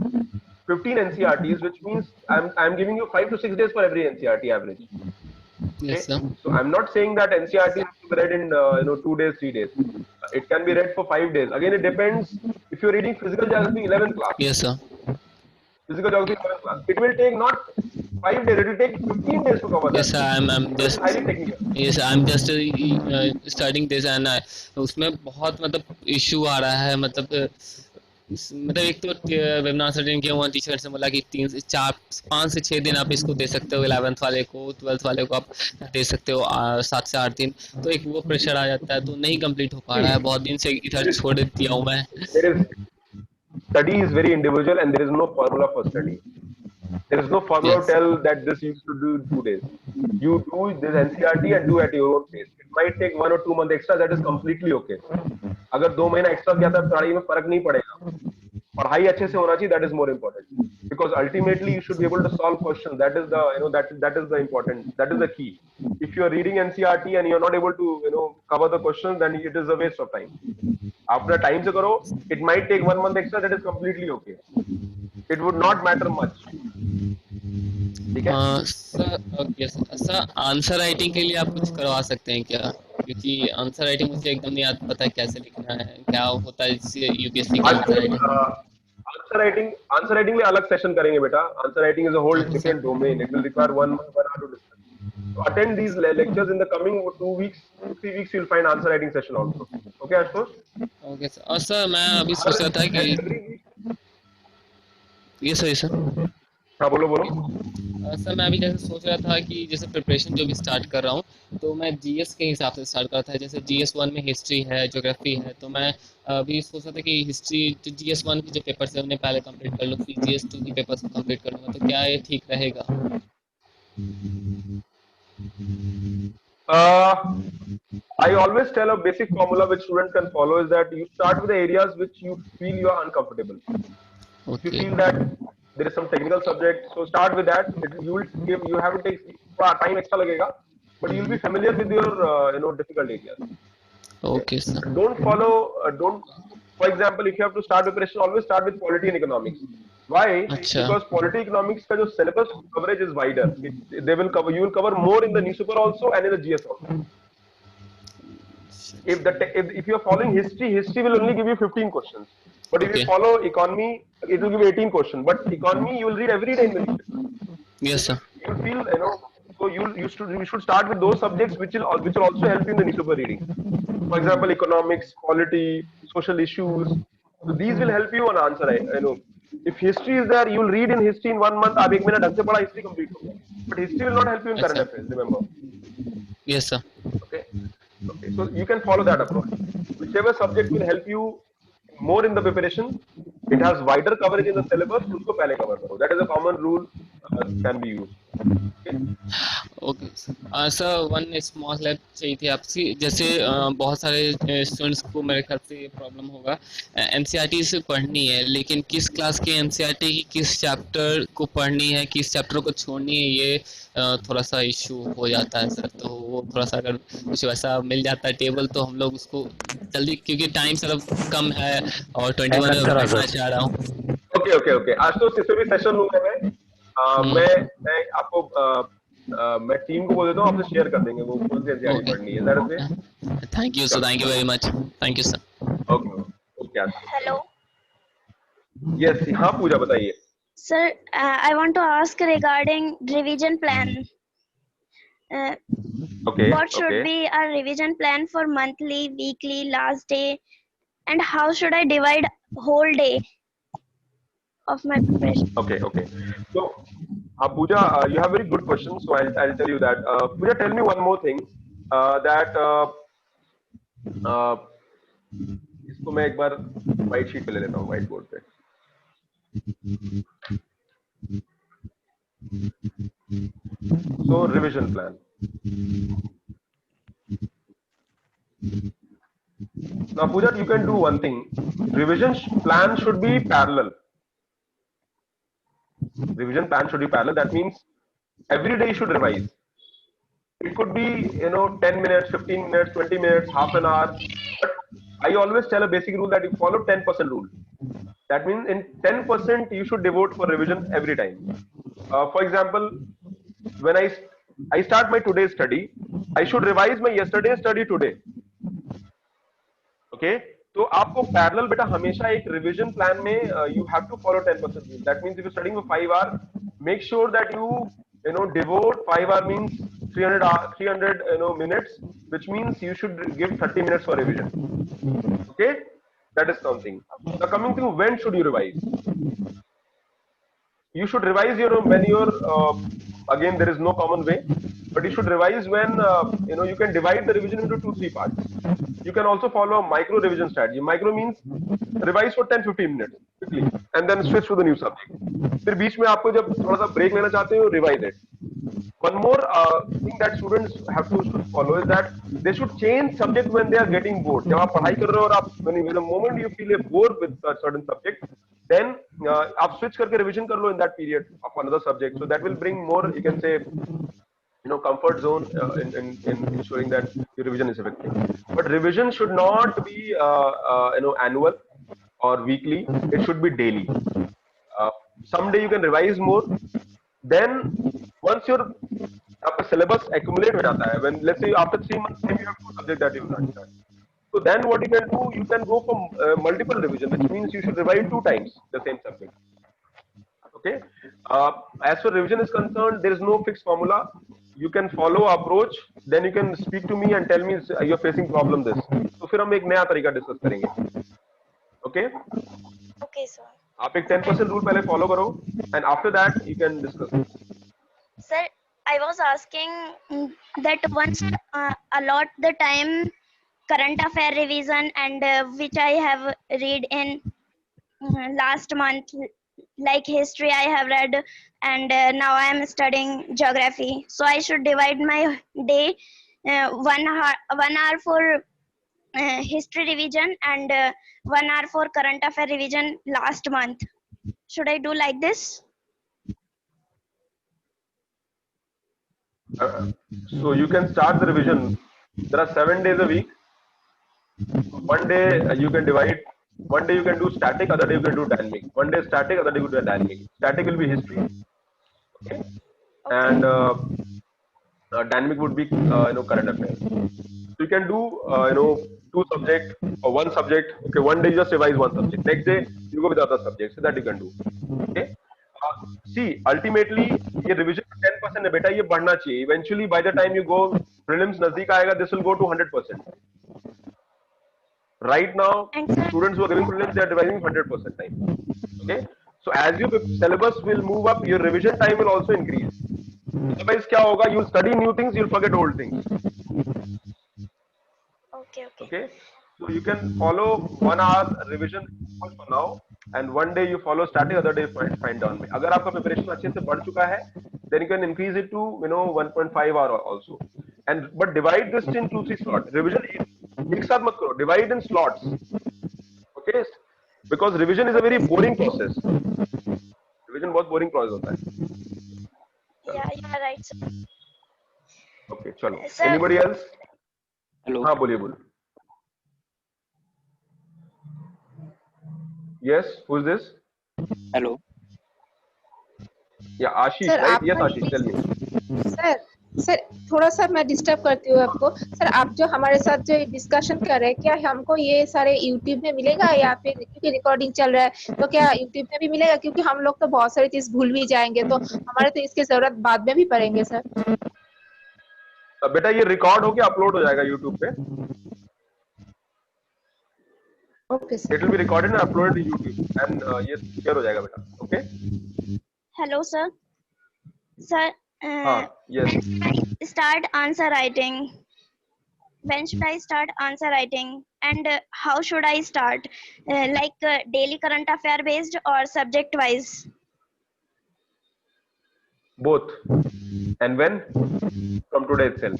15 NCRTs, which means I'm giving you 5 to 6 days for every NCRT average. Okay? Yes, sir. So I'm not saying that NCRT has to be read in 2 days, 3 days. It can be read for 5 days. Again, it depends. If you're reading physical geography 11th class, Yes, sir. physical geography 11th class, it will take not 5 days. It will take 15 days to cover that. Yes, sir. I'm So it's just highly technical. yes, I'm just studying this and उसमें बहुत मतलब issue आ रहा है मतलब एक तो webinar attend किया हुआ टीचर से बोला कि 5 से 6 दिन आप इसको दे सकते हो 11th वाले को 12th वाले को आप दे सकते हो 7 से 8 दिन तो एक वो प्रेशर आ जाता है तो नहीं कंप्लीट हो पा रहा है बहुत दिन से इधर छोड़ दिया हूँ मैं Study is very individual and there is no formula for study. There is no formula to tell that this you should do in 2 days. You do this NCRT and do at your own pace. It might take 1 or 2 months extra. That is completely okay. अगर 2 महीना extra किया था पढ़ाई में फर्क नहीं पड़ेगा पढ़ाई अच्छे से होना चाहिए that is more important because ultimately you should be able to solve questions that is the that is the important that is the key if you are reading NCRT and you are not able to cover the questions then it is a waste of time after time se karo it might take 1 month extra that is completely okay it would not matter much ठीक है sir answer writing के लिए आप कुछ करवा सकते हैं क्या क्योंकि आंसर राइटिंग मुझे एकदम नहीं आता पता कैसे लिखना है क्या होता है यूपीएससी का आंसर राइटिंग में अलग सेशन करेंगे बेटा answer writing is a whole different domain it will require 1 month 1 hour to discuss so attend these lectures in the coming 2 weeks 3 weeks you'll find answer writing session also okay Ashutosh okay sir और sir मैं अभी सोच रहा था कि ये sir हाँ बोलो सर मैं अभी जैसे सोच रहा था कि जैसे प्रिपरेशन जो भी स्टार्ट कर रहा हूँ तो मैं जीएस के हिसाब से स्टार्ट कर रहा था जैसे जीएस 1 में हिस्ट्री है ज्योग्राफी है तो मैं अभी सोच रहा था कि हिस्ट्री जीएस 1 के जो पेपर्स है उन्हें पहले कंप्लीट कर लूँ फिर जीएस 2 के पेपर्स को कंप्लीट कर लूँगा तो क्या ये ठीक रहेगा I always tell a basic formula which students can follow is that you start with the areas which you feel you are uncomfortable. If you feel that there is some technical subject, so start with that. You have to take time extra lagega, but you will be familiar with your difficult areas. Okay, sir. Don't follow. For example, if you have to start preparation, always start with polity and economics. Why? Achha. Because polity economics ka jo syllabus coverage is wider. You will cover more in the newspaper also and in the GS also. If you are following history will only give you 15 questions. But if you follow economy, it will give you 18 questions. But economy, you will read every day in the newspaper. Yes, sir. You feel, so you should start with those subjects which will also help you in the newspaper reading. For example, economics, polity, social issues. So these will help you on answer. If history is there, you will read in history in 1 month. आप एक महीना ढंग से पढ़ा history complete होगा. But history will not help you in current affairs. Remember. Yes, sir. Okay. So you can follow that approach. Whichever subject will help you more in the preparation, it has wider coverage in the syllabus. उसको पहले cover करो. That is a common rule can be used. Okay sir one small help चाहिए थी आपसे जैसे बहुत सारे students को मेरे ख्याल से प्रॉब्लम होगा एनसीईआरटी से पढ़नी है लेकिन किस क्लास के एनसीईआरटी की किस चैप्टर को पढ़नी है किस चैप्टर को छोड़नी है ये थोड़ा सा इशू हो जाता है सर तो वो थोड़ा सा अगर कुछ वैसा मिल जाता है टेबल तो हम लोग उसको जल्दी क्योंकि टाइम सिर्फ कम है और 21 में पढ़ना चाह रहा हूँ ओके आज तो इससे भी सेशन लूंगा मैं आपको मैं टीम को बोल देता हूँ आपसे शेयर कर देंगे वो कौन सी एनसीईआरटी पढ़नी है sir thank you sir thank you very much thank you sir okay hello yes हाँ पूजा बताइए sir I want to ask regarding revision plan what should be our revision plan for monthly weekly last day and how should I divide whole day of my preparation okay so Pooja, you have very good questions, so I'll tell you that. Pooja, tell me one more thing. That इसको मैं एक बार white sheet पे ले लेता हूँ white board पे. So revision plan. Now Pooja, you can do one thing. Revision plan should be parallel. Revision plan should be parallel. That means every day you should revise. It could be 10 minutes, 15 minutes, 20 minutes, half an hour. But I always tell a basic rule that you follow 10% rule. That means in 10% you should devote for revision every time. For example, when I start my today's study, I should revise my yesterday's study today. Okay, तो आपको parallel बेटा हमेशा एक revision plan में you have to follow 10% rule. That means if you're studying for 5 hours, make sure that you know devote 5 hour means 300 minutes, which means you should give 30 minutes for revision. Okay, that is something. Now coming to when should you revise? You should revise when you're again there is no common way, but you should revise when you can divide the revision into 2-3 parts. You can also follow a micro revision strategy. Micro means revise for 10-15 minutes quickly and then switch to the new subject. फिर बीच में आपको जब थोड़ा सा break लेना चाहते हो, revise it. One more thing that students have to follow is that they should change subject when they are getting bored. जब आप पढ़ाई कर रहे हो और आप the moment you feel bored with a certain subject, then आप switch करके revision कर लो in that period of another subject. So that will bring more, you can say, comfort zone in ensuring that your revision is effective. But revision should not be annual or weekly. It should be daily. Someday you can revise more. Then once your syllabus accumulate हो जाता है, when let's say after 3 months maybe you have 2 subjects that you have not done. So then what you can do, you can go for multiple revision, which means you should revise 2 times the same subject. Okay. As far as revision is concerned, there is no fixed formula. You can follow approach, then you can speak to me and tell me you're facing problem this. तो फिर हम एक नया तरीका discuss करेंगे. Okay? Okay, sir. आप एक 10% rule पहले फॉलो करो, and after that you can discuss. Sir, I was asking that once allot the time current affair revision and which I have read in last month, like history I have read, and now I am studying geography. So I should divide my day 1 hour for history revision and 1 hour for current affair revision last month. Should I do like this? So you can start the revision. There are 7 days a week. One day you can divide. One day you can do static, other day you can do dynamic. One day static, other day you do dynamic. Static will be history, okay? And dynamic would be current affairs. So you can do 2 subject or 1 subject. Okay, one day you just revise 1 subject. Next day you go with other subjects. So that you can do. Okay. See, ultimately ये revision 10% है बेटा, ये बढ़ना चाहिए. Eventually by the time you go prelims नजदीक आएगा, this will go to 100%. Right now, students who are giving prelims, they are revising 100% time. Okay, so as your syllabus will move up, your revision time will also increase. Otherwise, क्या होगा? You'll study new things, you'll forget old things. Okay. Okay, so you can follow 1 hour revision for now, and one day you follow static, other day find down में. अगर आपका preparation अच्छे से बढ़ चुका है, then you can increase it to 1.5 hour also. And but divide this in 2-3 slots. Revision एक साथ मत करो, divide in slots. Okay, because revision is a very boring process. Revision बहुत boring process होता है. Yeah, you are right, sir. Okay, चलो. Sir. Anybody else? Hello. हाँ बोलिए. Yes, who is this? Hello. Yeah, Ashish, Sir, right? आप Yes, Ashish, tell me. Sir थोड़ा सा मैं डिस्टर्ब करती हूँ आपको. सर आप जो हमारे साथ जो डिस्कशन कर रहे हैं, क्या हमको ये सारे यूट्यूब में मिलेगा या फिर क्योंकि रिकॉर्डिंग चल रहा है तो क्या यूट्यूब में भी मिलेगा? क्योंकि हम लोग तो बहुत सारी चीज भूल भी जाएंगे, तो हमारे तो इसकी जरूरत बाद में भी पड़ेंगे सर. बेटा ये रिकॉर्ड होके अपलोड हो जाएगा यूट्यूब पे. Okay sir. It will be recorded and uploaded to YouTube, and ये शेयर हो जाएगा बेटा. Okay? Hello, sir. Sir, हाँ, yes. when should I start answer writing? When should I start answer writing? And how should I start? Like daily current affair based or subject wise? Both. And when? From today itself.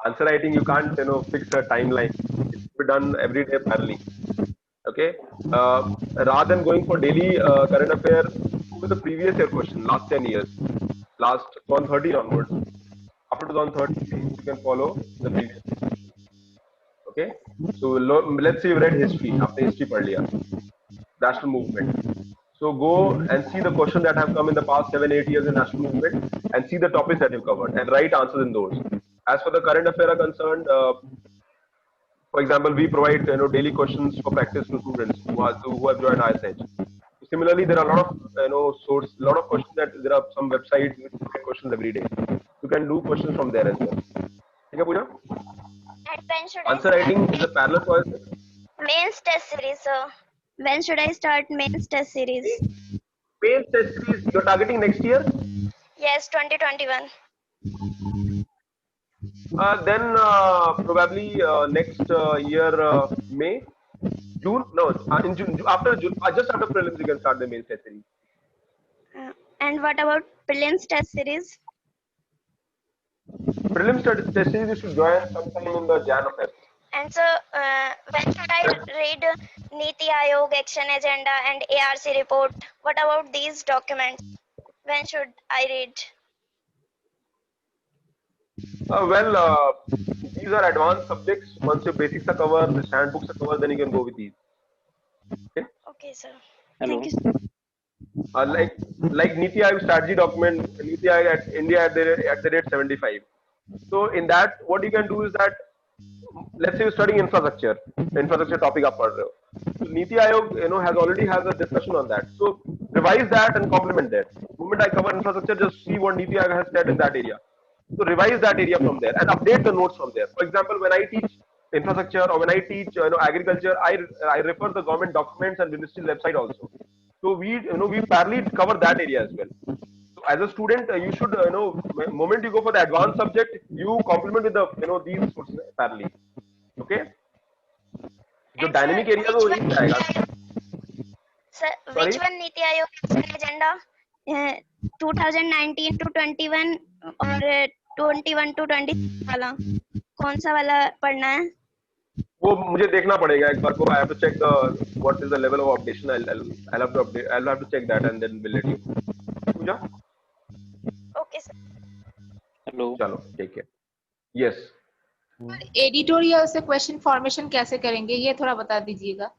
Answer writing, you can't fix a timeline. It should be done every day parallelly. Okay. Rather than going for daily current affair, go with the previous year question, last 10 years, last 2013 onwards. After 2013, you can follow the previous year. Okay, so let's say you read history. आपने history पढ़ लिया, national movement. So go and see the questions that have come in the past 7-8 years in national movement, and see the topics that you've covered, and write answers in those. As for the current affair are concerned, for example, we provide daily questions for practice to students who have joined ISH. Similarly, there are a lot of a lot of questions that there are some websites which provide questions every day. You can do questions from there as well. ठीक है पूजा? And when should I Answer start writing is a parallel process. mains test series, sir? When should I start mains test series? Main test series you're targeting next year. Yes, 2021. Then probably next year May, June. No, in June, after June, just after prelims, you can start the main test series. And what about prelims test series? Prelims test series you should join sometime in the Jan of Feb. And so, when should I read Niti Aayog action agenda and ARC report? What about these documents? When should I read? These are advanced subjects. Once your basics are covered, the handbooks are covered, then you can go with these. Okay. Okay, sir. Hello. Thank you. Like Niti Aayog strategy document, Niti Aayog at India at the rate 75. So in that, what you can do is that, let's say you're studying infrastructure topic आप पढ़ रहे हो. So Niti Aayog has already has a discussion on that. So revise that and complement that. The moment I cover infrastructure, just see what Niti Aayog has said in that area. So revise that area from there and update the notes from there. For example, when I teach infrastructure or when I teach agriculture, I refer the government documents and ministry's website also. So we parallelly cover that area as well. So as a student, you should moment you go for the advanced subject, you complement with the these sources parallelly. Okay. जो dynamic area तो वही आएगा. Sir, which one Niti Aayog action agenda? 2019 to 21 और 21 to 20 वाला कौन सा वाला पढ़ना है? वो मुझे देखना पड़ेगा एक बार को. I have to check what is the level of updation. I'll have to update. I'll have to check that and then we'll let you. Puja? Okay, sir. Hello. चलो take care. Yes. एडिटोरियल से question formation कैसे करेंगे ये थोड़ा बता दीजिएगा.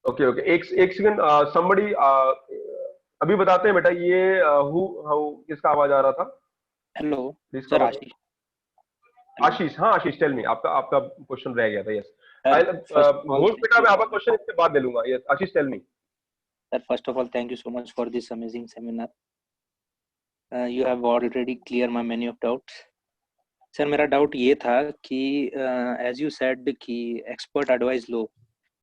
Okay. एक second. Somebody अभी बताते हैं बेटा ये किसका आवाज आ रहा था? Hello Please sir. come on. आशीष. हाँ आशीष, टेल मी. आपका क्वेश्चन रह गया था. यस. घोष बेटा मैं आपका क्वेश्चन इसके बाद ले लूंगा. Yes Ashish, tell me. Sir, first of all, thank you so much for this amazing seminar. You have already cleared my many of doubts. Sir मेरा डाउट ये था कि एज यू सेड कि एक्सपर्ट एडवाइस लो,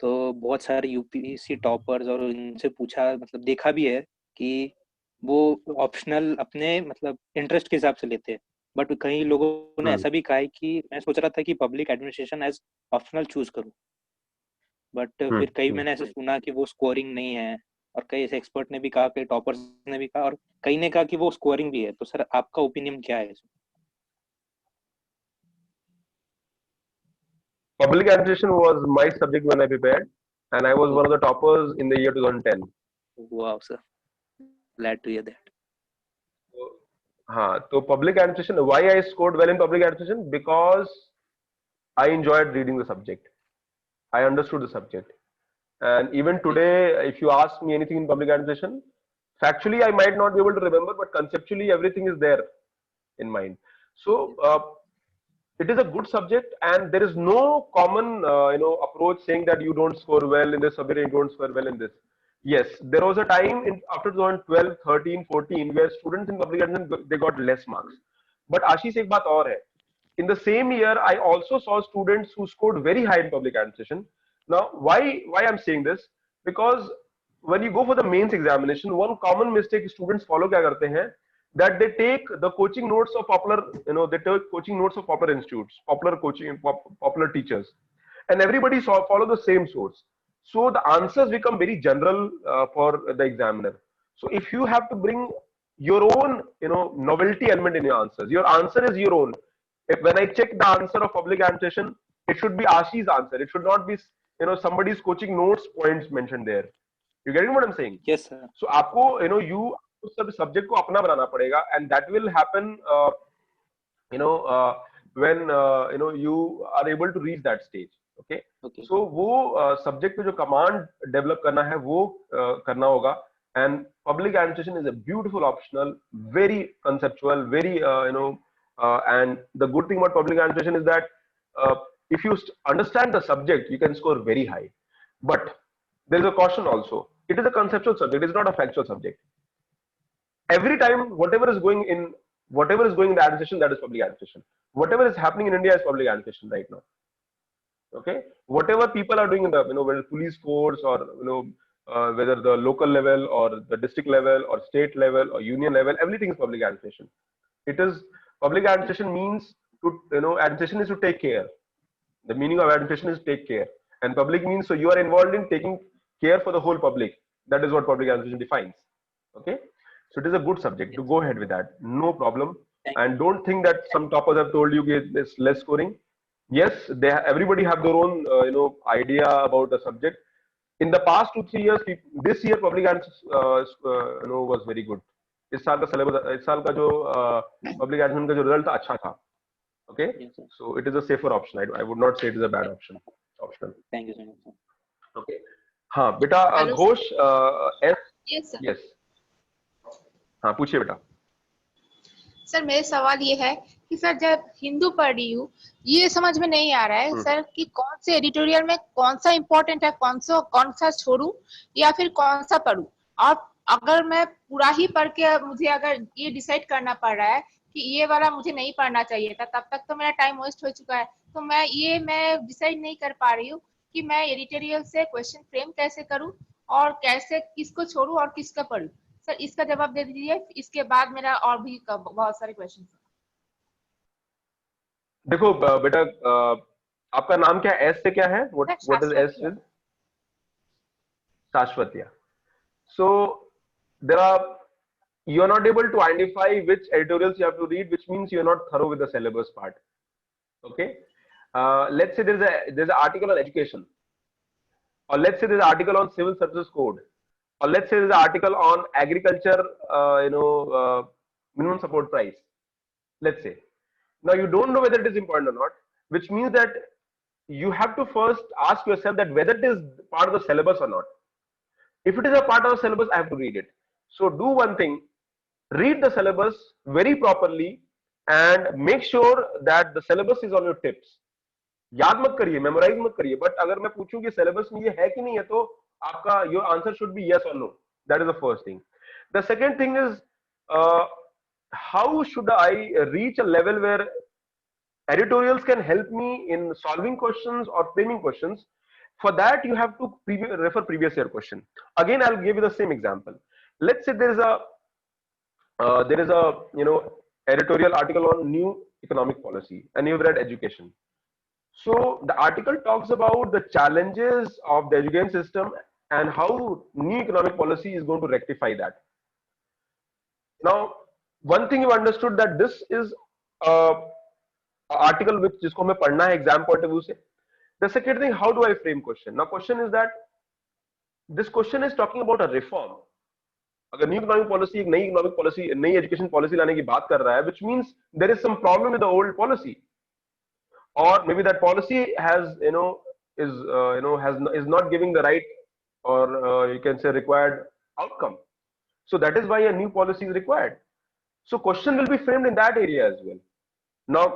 तो बहुत सारे यूपीएससी टॉपर्स और इनसे पूछा, मतलब देखा भी है कि वो ऑप्शनल अपने मतलब इंटरेस्ट के हिसाब से लेते हैं, बट कई लोगों ने ऐसा भी कहा है कि मैं सोच रहा था कि public administration as optional choose करूं, बट फिर कई मैंने ऐसे सुना कि वो स्कोरिंग नहीं है, और कई ऐसे एक्सपर्ट ने भी कहा, कई टॉपर्स ने भी कहा, और कई ने कहा कि वो स्कोरिंग भी है. तो सर आपका ओपिनियन क्या है? Public administration was my subject when I prepared, and I was one of the toppers in the year 2010. Wow, sir. Glad to hear that. हाँ, तो public administration, why I scored well in public administration? Because I enjoyed reading the subject. I understood the subject. And even today, if you ask me anything in public administration, factually I might not be able to remember, but conceptually everything is there in mind. So it is a good subject, and there is no common approach saying that you don't score well in this subject and you don't score well in this. Yes, there was a time after 2012, 13, 14 where students in public administration they got less marks. But Ashish, एक बात और है. In the same year, I also saw students who scored very high in public administration. Now, why I'm saying this? Because when you go for the mains examination, one common mistake students follow क्या करते हैं? That they take the coaching notes of popular, they take coaching notes of popular institutes, popular coaching, popular teachers, and everybody follow the same source. So the answers become very general for the examiner. So if you have to bring your own, novelty element in your answers, your answer is your own. When I check the answer of public administration, it should be Ashish's answer. It should not be, somebody's coaching notes points mentioned there. You getting what I'm saying? Yes, sir. So आपको, you उस सब subject को अपना बनाना पड़ेगा, and that will happen when you are able to reach that stage. Okay, Okay. so वो subject पे जो command develop करना है वो करना होगा. And public administration is a beautiful optional, very conceptual, very and the good thing about public administration is that if you understand the subject, you can score very high. But there is a caution also. It is a conceptual subject. It is not a factual subject. Every time, whatever is going in the administration, that is public administration. Whatever is happening in India is public administration right now. Okay, whatever people are doing in the whether police force or whether the local level or the district level or state level or union level, everything is public administration. It is public administration means to administration is to take care. The meaning of administration is take care, and public means so you are involved in taking care for the whole public. That is what public administration defines. Okay, so it is a good subject to go ahead with that, no problem. And don't think that some toppers have told you it's less scoring. Yes, everybody have their own idea about the subject. In the past 2-3 years, this year public administration was very good. इस साल का syllabus, इस साल का जो public administration का जो result था अच्छा था. Okay, Yes, sir. so it is a safer option. I would not say it is a bad option. Optional. Thank you so much, sir. Okay. हाँ बेटा Hello, Ghosh Yes, sir. yes. हाँ पूछिए बेटा. सर मेरे सवाल ये है कि सर जब हिंदू पढ़ रही हूँ ये समझ में नहीं आ रहा है सर कि कौन से एडिटोरियल में कौन सा इम्पोर्टेंट है, कौन सा छोड़ूं या फिर कौन सा पढूं. और अगर मैं पूरा ही पढ़ के मुझे अगर ये डिसाइड करना पड़ रहा है कि ये वाला मुझे नहीं पढ़ना चाहिए था, तब तक तो मेरा टाइम वेस्ट हो चुका है. तो मैं डिसाइड नहीं कर पा रही हूँ कि मैं एडिटोरियल से क्वेश्चन फ्रेम कैसे करूँ और कैसे किसको छोड़ूं और किसका पढूं. सर इसका जवाब दे दीजिए, इसके बाद मेरा और भी बहुत सारे क्वेश्चन. देखो बेटा आपका नाम क्या है? एस से क्या है? what is S with? Shashwat. So there are, you are not able to identify which editorials you have to read, which means you are not thorough with the syllabus part. Okay, let's say there's an article on education, or let's say there's an article on civil services code, or let's say there's an article on agriculture minimum support price, let's say. Now you don't know whether it is important or not, which means that you have to first ask yourself that whether it is part of the syllabus or not. If it is a part of the syllabus, I have to read it. So do one thing, read the syllabus very properly and make sure that the syllabus is on your tips. याद मत करिए, memorise मत करिए, but अगर मैं पूछूं कि syllabus में ये है कि नहीं है तो आपका your answer should be yes or no. That is the first thing. The second thing is how should I reach a level where editorials can help me in solving questions or framing questions. For that you have to refer previous year question. Again I'll give you the same example. Let's say there is a editorial article on new economic policy and you've read education. So the article talks about the challenges of the education system and how new economic policy is going to rectify that. Now one thing you understood that this is article which जिसको हमें पढ़ना है exam point of view से. The second thing, how do I frame question? Now question is that this question is talking about a reform. अगर new economic policy एक नई economic policy नई education policy लाने की बात कर रहा है, which means there is some problem with the old policy, or maybe that policy has is not giving the right or you can say required outcome. So that is why a new policy is required. So question will be framed in that area as well. Now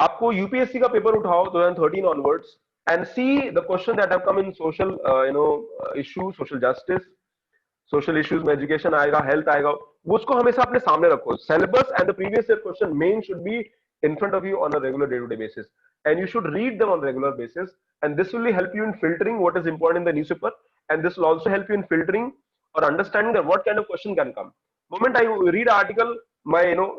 आपको UPSC का paper उठाओ 2013 onwards and see the question that have come in social issue, social justice, social issues में education आएगा, health आएगा, वो उसको हमेशा अपने सामने रखो. Syllabus and the previous year question main should be in front of you on a regular day-to-day basis, and you should read them on a regular basis, and this will help you in filtering what is important in the newspaper, and this will also help you in filtering or understanding that what kind of question can come. Moment I read an article,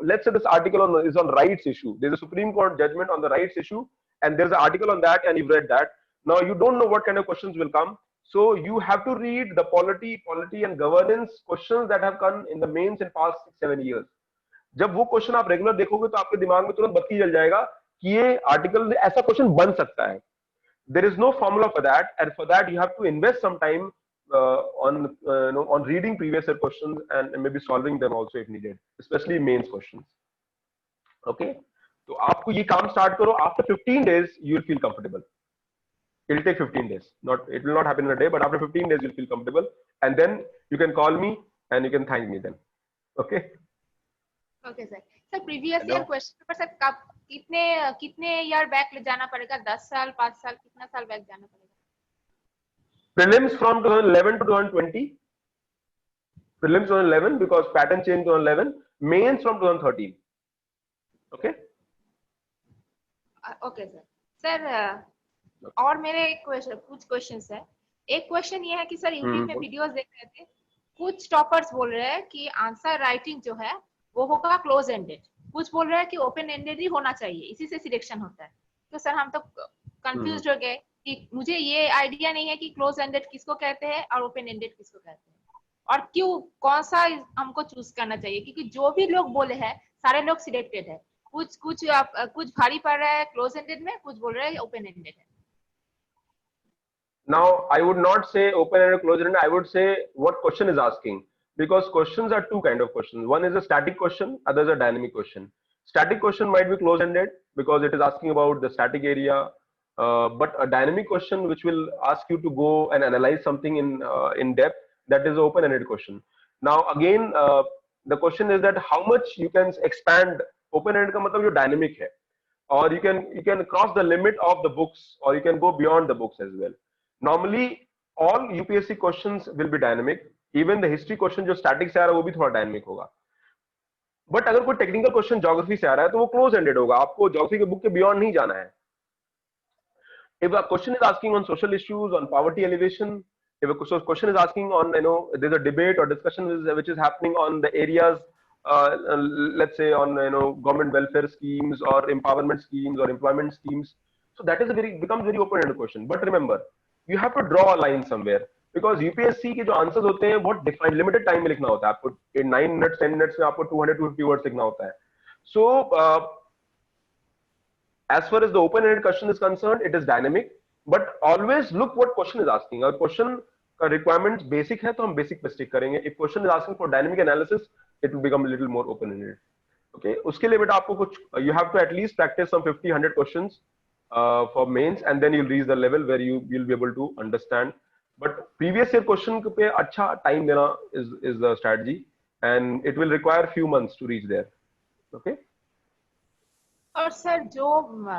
let's say this article is on rights issue. There's a Supreme Court judgment on the rights issue, and there's an article on that, and you've read that. Now you don't know what kind of questions will come, so you have to read the polity and governance questions that have come in the mains in past 6-7 years. जब वो question आप regular देखोगे तो आपके दिमाग में तुरंत बत्ती जल जाएगा कि ये आर्टिकल ऐसा क्वेश्चन बन सकता है. There is no formula for that, and for that you have to invest some time on reading previous year questions and maybe solving them also if needed, especially mains questions. Okay, तो आपको ये काम start करो, after 15 days you will feel comfortable. It'll take 15 days. It will not happen in a day, but after 15 days you'll feel comfortable, and then you can call me and you can thank me then. Okay? Okay sir. Sir previous year question paper sir कब कितने year back ले जाना पड़ेगा? 10 साल, 5 साल, कितना साल back जाना पड़ेगा? Prelims from 2011 to 2020. Prelims 2011 because pattern change 2011. Mains from 2013. Okay? Okay sir. Sir और मेरे कुछ क्वेश्चंस है। एक क्वेश्चन ये है कि सर यूट्यूब में वीडियोस देख रहे थे, कुछ टॉपर्स बोल रहे हैं कि आंसर राइटिंग जो है वो होगा क्लोज एंडेड, कुछ बोल रहे हैं कि ओपन एंडेड ही होना चाहिए, इसी से सिलेक्शन होता है। तो सर हम तो कंफ्यूज हो गए कि मुझे ये आइडिया नहीं है कि क्लोज एंडेड किसको कहते हैं और ओपन एंडेड किसको कहते हैं, और क्यों, कौन सा हमको चूज करना चाहिए, क्योंकि जो भी लोग बोले हैं सारे लोग सिलेक्टेड है। कुछ भारी पड़ रहा है क्लोज एंडेड में, कुछ बोल रहे हैं ओपन एंडेड है। Now, I would not say open-ended, closed-ended. I would say what question is asking, because questions are two kind of questions. One is a static question, other is a dynamic question. Static question might be closed-ended because it is asking about the static area, but a dynamic question which will ask you to go and analyze something in depth, that is an open-ended question. Now, again, the question is that how much you can expand. Open-ended का मतलब जो dynamic है, or you can cross the limit of the books, or you can go beyond the books as well. Normally all UPSC questions will be dynamic, even the history question जो static से आ रहा है वो भी थोड़ा dynamic होगा, but अगर कोई technical question geography से आ रहा है तो वो close ended होगा, आपको geography के book के beyond नहीं जाना है. If a question is asking on social issues, on poverty elevation, if a question is asking on, there's a debate or discussion which is happening on the areas, let's say on, government welfare schemes or empowerment schemes or employment schemes, so that is becomes very open ended question. But remember, you have to draw a line somewhere, because UPSC के जो answers होते हैं बहुत defined limited time में लिखना होता है, आपको 9 मिनट्स 10 मिनट्स में आपको 200-250 वर्ड्स लिखना होता है. So as far as the open ended question is concerned, it is dynamic, but always look what question is asking. अगर क्वेश्चन का रिक्वायरमेंट बेसिक है तो हम बेसिक पे स्टिक करेंगे. If question is asking for dynamic analysis, it will become a little more open ended. Okay, उसके लिए बेटा आपको कुछ, you have to at least practice some 50-100 questions for mains, and then you'll reach the level where you will be able to understand. But previous year question पे अच्छा time देना is the strategy, and it will require few months to reach there. Okay. और sir जो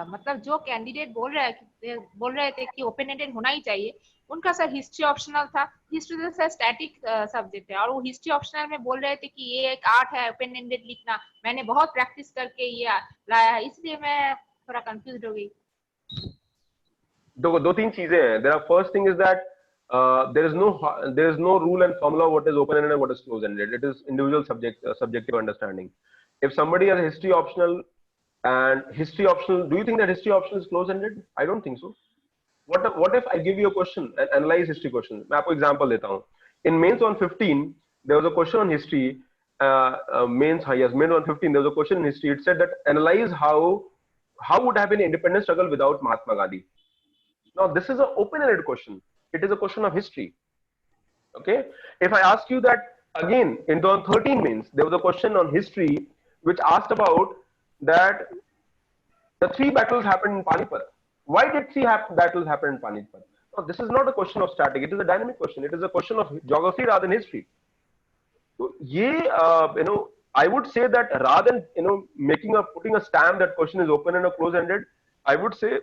मतलब जो candidate बोल रहे थे कि ओपन एंडेड होना ही चाहिए, उनका सर हिस्ट्री ऑप्शनल था। हिस्ट्री तो सर स्टैटिक सब्जेक्ट है, और वो हिस्ट्री ऑप्शनल में बोल रहे थे कि ये एक आर्ट है ओपन एंडेड लिखना, मैंने बहुत प्रैक्टिस करके ये लाया है, इसलिए मैं थोड़ा कंफ्यूज हो गई। दो तीन चीजें हैं. There are, first thing is that there is no rule and formula what is open ended and what is closed ended. It is individual subjective understanding. If somebody has history optional, do you think that history optional is closed ended? I don't think so. What if I give you a question and analyze history question? मैं आपको example देता हूँ. In mains 115 there was a question on history. Mains 115 there was a question in history. It said that analyze how would have been independence struggle without Mahatma Gandhi. Now this is an open-ended question. It is a question of history. Okay. If I ask you that again in 2013 mains there was a question on history which asked about that the 3 battles happened in Panipat. Why did 3 battles happen in Panipat? Now this is not a question of static. It is a dynamic question. It is a question of geography rather than history. So ye I would say that rather than putting a stamp that question is open-ended or close-ended, I would say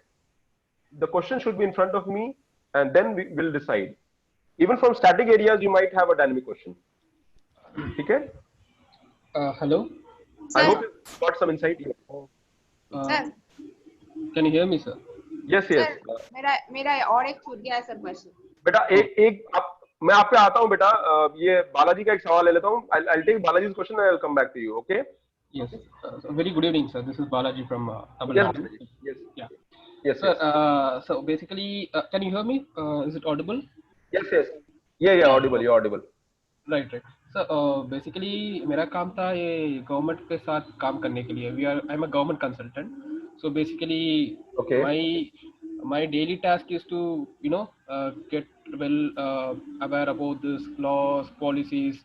the question should be in front of me, and then we will decide. Even from static areas, you might have a dynamic question. Okay? Hello. I hope you got some insight here. Sir Can you hear me, sir? Yes. मेरा और एक छूट गया है sir question. बेटा मैं आप पे आता हूँ बेटा. ये बालाजी का एक सवाल ले लेता हूँ. I'll take Balaji's question and I'll come back to you. Okay? Yes. So very good evening, sir. This is Balaji from Tamil Nadu. Yes. Yeah. Yes. Sir, so basically, can you hear me? Is it audible? Yes. Yeah. Audible. You're audible. Right. So basically, मेरा काम था ये government के साथ काम करने के लिए. I'm a government consultant. So basically, okay. My daily task is to get well aware about this laws, policies,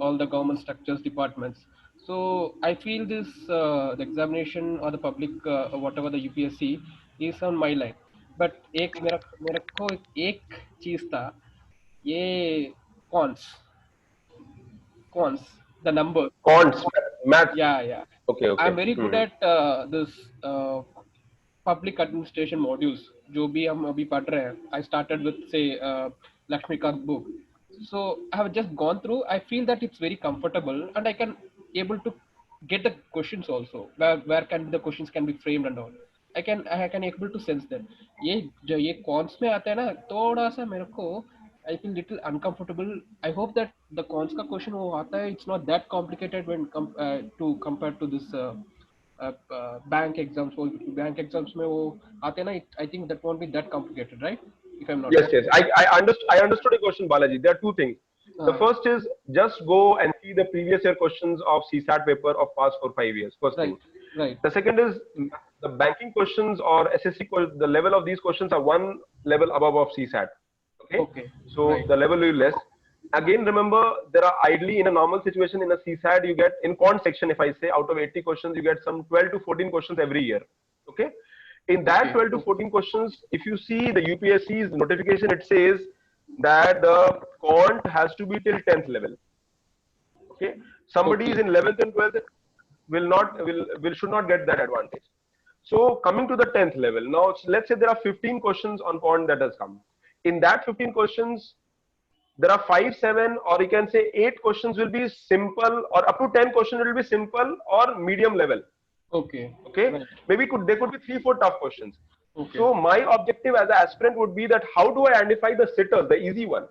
all the government structures, departments. So I feel this the examination or the public whatever the UPSC is on my line. But एक मेरा मेरे को एक चीज था ये cons cons the number. Quants, math. Yeah, yeah. Okay, okay. I'm very good at this public administration modules जो भी हम अभी पढ़ रहे हैं. I started with say Lakshmikant book. So I have just gone through. I feel that it's very comfortable and I can able to get the questions also. Where can the questions can be framed and all. I can able to sense that. ये cons में आता है ना थोड़ा सा मेरे को I feel little uncomfortable. I hope that the cons का question वो आता है it's not that complicated when to compare to this bank exams. वो bank exams में वो आते हैं ना I think that won't be that complicated, right? If I'm not Yes, wrong. yes. I understood your question, Balaji. There are two things. The first is just go and see the previous year questions of CSAT paper of past 4-5 years. First Right, thing. right. The second is the banking questions or SSC. The level of these questions are one level above of CSAT. Okay. Okay. So Right. the level will be less. Again, remember there are ideally in a normal situation in a CSAT you get in quant section. If I say out of 80 questions, you get some 12 to 14 questions every year. Okay. In that Okay. 12 to 14 questions, if you see the UPSC's notification, it says that the quant has to be till 10th level. Okay. Somebody is in 11th and 12th should not get that advantage. So coming to the 10th level, now let's say there are 15 questions on quant that has come. In that 15 questions, there are 5, 7, or you can say 8 questions will be simple, or up to 10 questions will be simple or medium level. Okay. Okay. Right. Maybe there could be 3, 4 tough questions. Okay. So my objective as an aspirant would be that how do I identify the sitters, the easy one?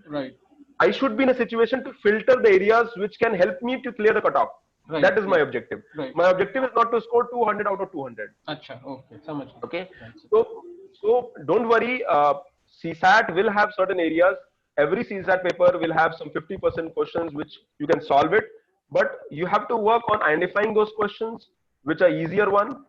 Right. I should be in a situation to filter the areas which can help me to clear the cutoff. Right. That is my objective. Right. My objective is not to score 200 out of 200. अच्छा. Okay. समझ गया. Okay. Right. So don't worry. CSAT will have certain areas. Every CSAT paper will have some 50% questions which you can solve it. But you have to work on identifying those questions which are easier one.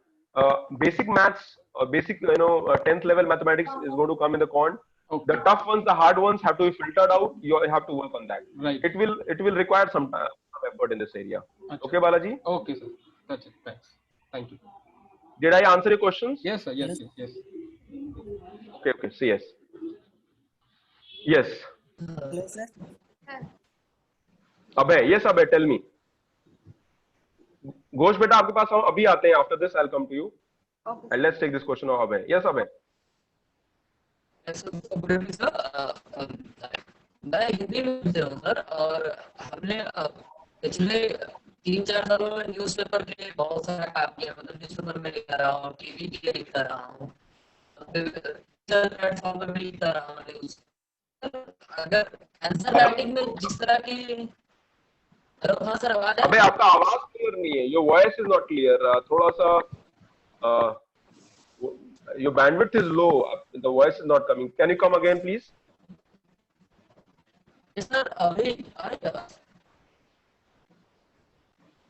Basic maths or basic 10th level mathematics is going to come in the quant. Okay. The tough ones, the hard ones have to be filtered out. You have to work on that. Right. It will require some effort in this area. Achha. Okay, Balaji. Okay, sir. That's it. Thanks. Thank you. Did I answer your questions? Yes, sir. Yes, yes, yes. Okay, okay. So yes. Yes. Hello, sir. Abhay, yes, Abhay, tell me. Ghosh, beta, आपके पास आओ, अभी आते हैं. After this, I'll come to you. Okay. And let's take this question of Abhay. Yes, Abhay. Yes, sir. Good evening, sir. मैं हिंदी में पूछ रहा हूँ सर, और हमने पिछले 3-4 सालों में न्यूज़पेपर के लिए बहुत सारा काम किया. मतलब न्यूज़पेपर में लिखता रहा हूँ, टीवी के लिए लिखता रहा हूँ, प्लेटफॉर्म पर भी लिखता रहा हूँ न्यूज़. अगर आंसर राइटिंग में जिस तरह की हाँ सर आवाज है. अबे आपका आवाज क्लियर नहीं है. Your voice is not clear. थोड़ा सा your bandwidth is low. The voice is not coming. Can you come again, please? Yes, sir. अभी आ रही है.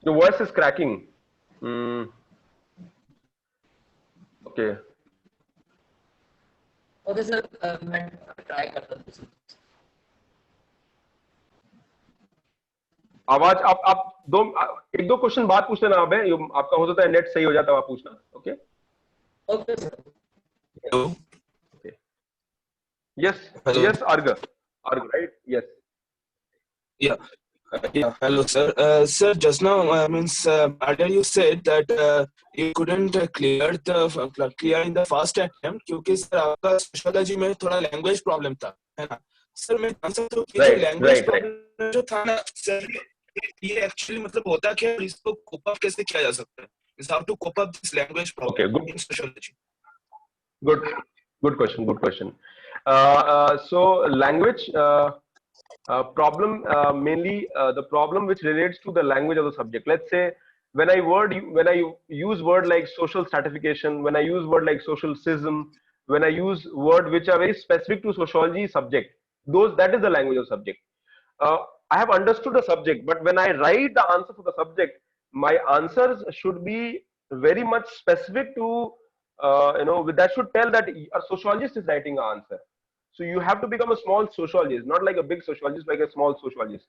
Your voice is cracking. Okay. Okay sir, मैं ट्राई करता हूँ. आवाज आप एक दो क्वेश्चन बाद पूछ लेना. अब है आपका हो सकता है नेट सही हो जाता है, आप पूछना. Okay okay sir. Hello. Okay. Yes. Hello. Yes, Arga, right? Yes. Yeah. Yeah. Hello, sir. Sir, just now earlier you said that you couldn't clear in the first attempt क्योंकि सर आपका sociology में थोड़ा language problem था, है ना? Sir मैं जान सकता हूँ कि जो लैंग्वेज प्रॉब्लम जो था ना सर, ये एक्चुअली मतलब होता क्या है, इसको कोप अप कैसे किया जा सकता है? Is how to cope up this language problem. Okay, good. In sociology. Good question. So language problem, mainly the problem which relates to the language of the subject. Let's say when I use word like social stratification, when I use word like social schism, when I use word which are very specific to sociology subject, that is the language of subject. I have understood the subject, but when I write the answer for the subject, my answers should be very much specific to that should tell that a sociologist is writing an answer. So you have to become a small sociologist, not like a big sociologist, like a small sociologist.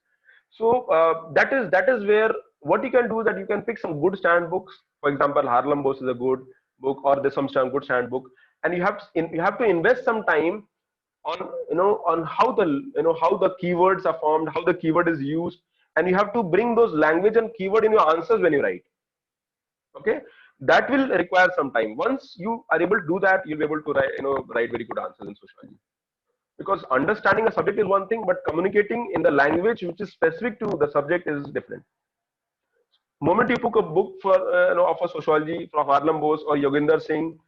So that is where what you can do is that you can pick some good stand books. For example, Harlem Boss is a good book, or there's some good stand book, and you have to invest some time on on how the keywords are formed, how the keyword is used, and you have to bring those language and keyword in your answers when you write. Okay, that will require some time. Once you are able to do that, you'll be able to write very good answers in sociology. Because understanding a subject is one thing, but communicating in the language which is specific to the subject is different. Moment you pick a book for of a sociology from Harlem Bose or Yoginder Singh,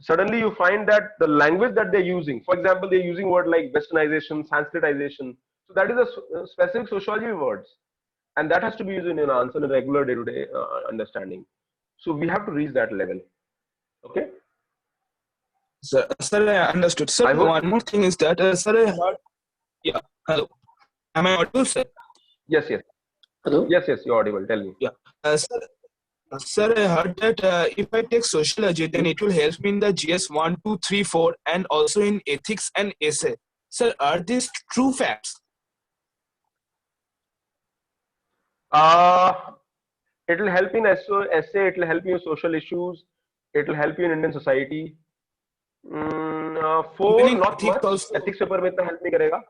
suddenly you find that the language that they're using, for example, they're using word like westernization, Sanskritization. So that is a specific sociology words, and that has to be used in an answer in a regular day-to-day understanding. So we have to reach that level. Okay. Sir, I understood. Sir, one more thing is that, sir, I heard. Yeah. Hello. Am I audible, sir? Yes. Hello. Yes, you're audible. Tell me. Yeah. Sir, I heard that if I take sociology, then it will help me in the GS 1, 2, 3, 4, and also in ethics and essay. Sir, are these true facts? It will help in essay. It will help you in social issues. It will help you in Indian society. 4 not much. Also. Ethics paper में इतना help नहीं करेगा.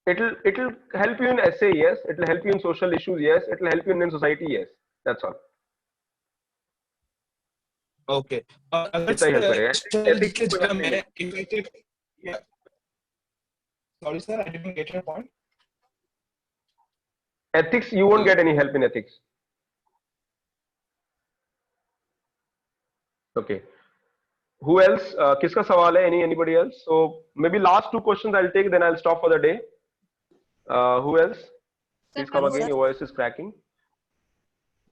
It will help you in essay, yes. It will help you in social issues, yes. It will help you in Indian society, yes. That's all. Okay. Sorry, sir, I didn't get your point. Ethics, you won't get any help in ethics. Okay. Who else? Kiska sawal hai? Anybody else? So maybe last 2 questions I'll take, then I'll stop for the day. Who else? Please come again. Your voice is cracking.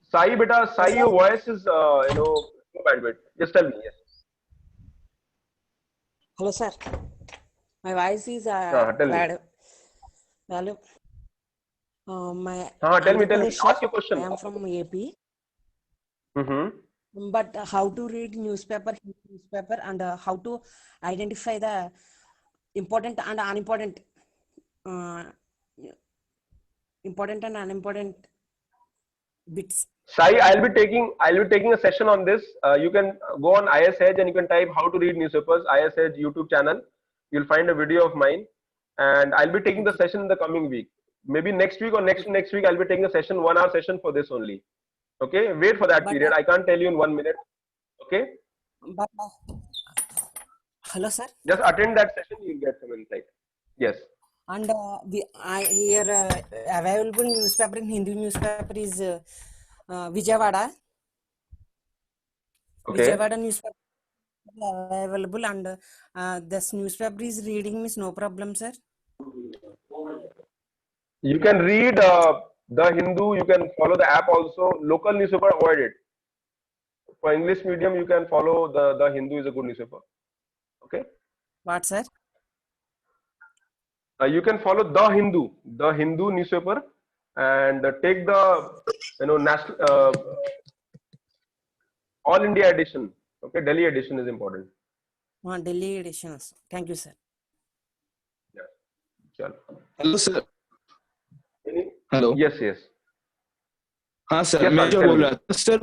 Sai, beta, Sai, your voice is no bandwidth. Just tell me. Yes. Hello, sir. My voice is tell bad. Me. My tell me. Ask your question. I am from AP. Mm-hmm. But how to read newspaper and how to identify the important and unimportant, important and unimportant bits. Sai, I'll be taking a session on this. You can go on IS Edge and you can type how to read newspapers. IS Edge YouTube channel. You'll find a video of mine, and I'll be taking the session in the coming week. Maybe next week or next week I'll be taking a session, 1 hour session for this only. Okay, wait for that period. I can't tell you in 1 minute. Okay. But, hello, sir. Just attend that session. You'll get some insight. Yes. And here available newspaper in Hindu newspaper is Vijayawada. Okay. Vijayawada newspaper available, and this newspaper is reading is no problem, sir. You can read the Hindu. You can follow the app also. Local newspaper, avoid it. For English medium, you can follow the Hindu is a good newspaper. Okay. What, sir? You can follow the Hindu newspaper, and take the national All India edition. Okay, Delhi edition is important. Delhi edition. Thank you, sir. Yeah. Hello, sir. Hello yes हाँ sir मैं जो बोल रहा था sir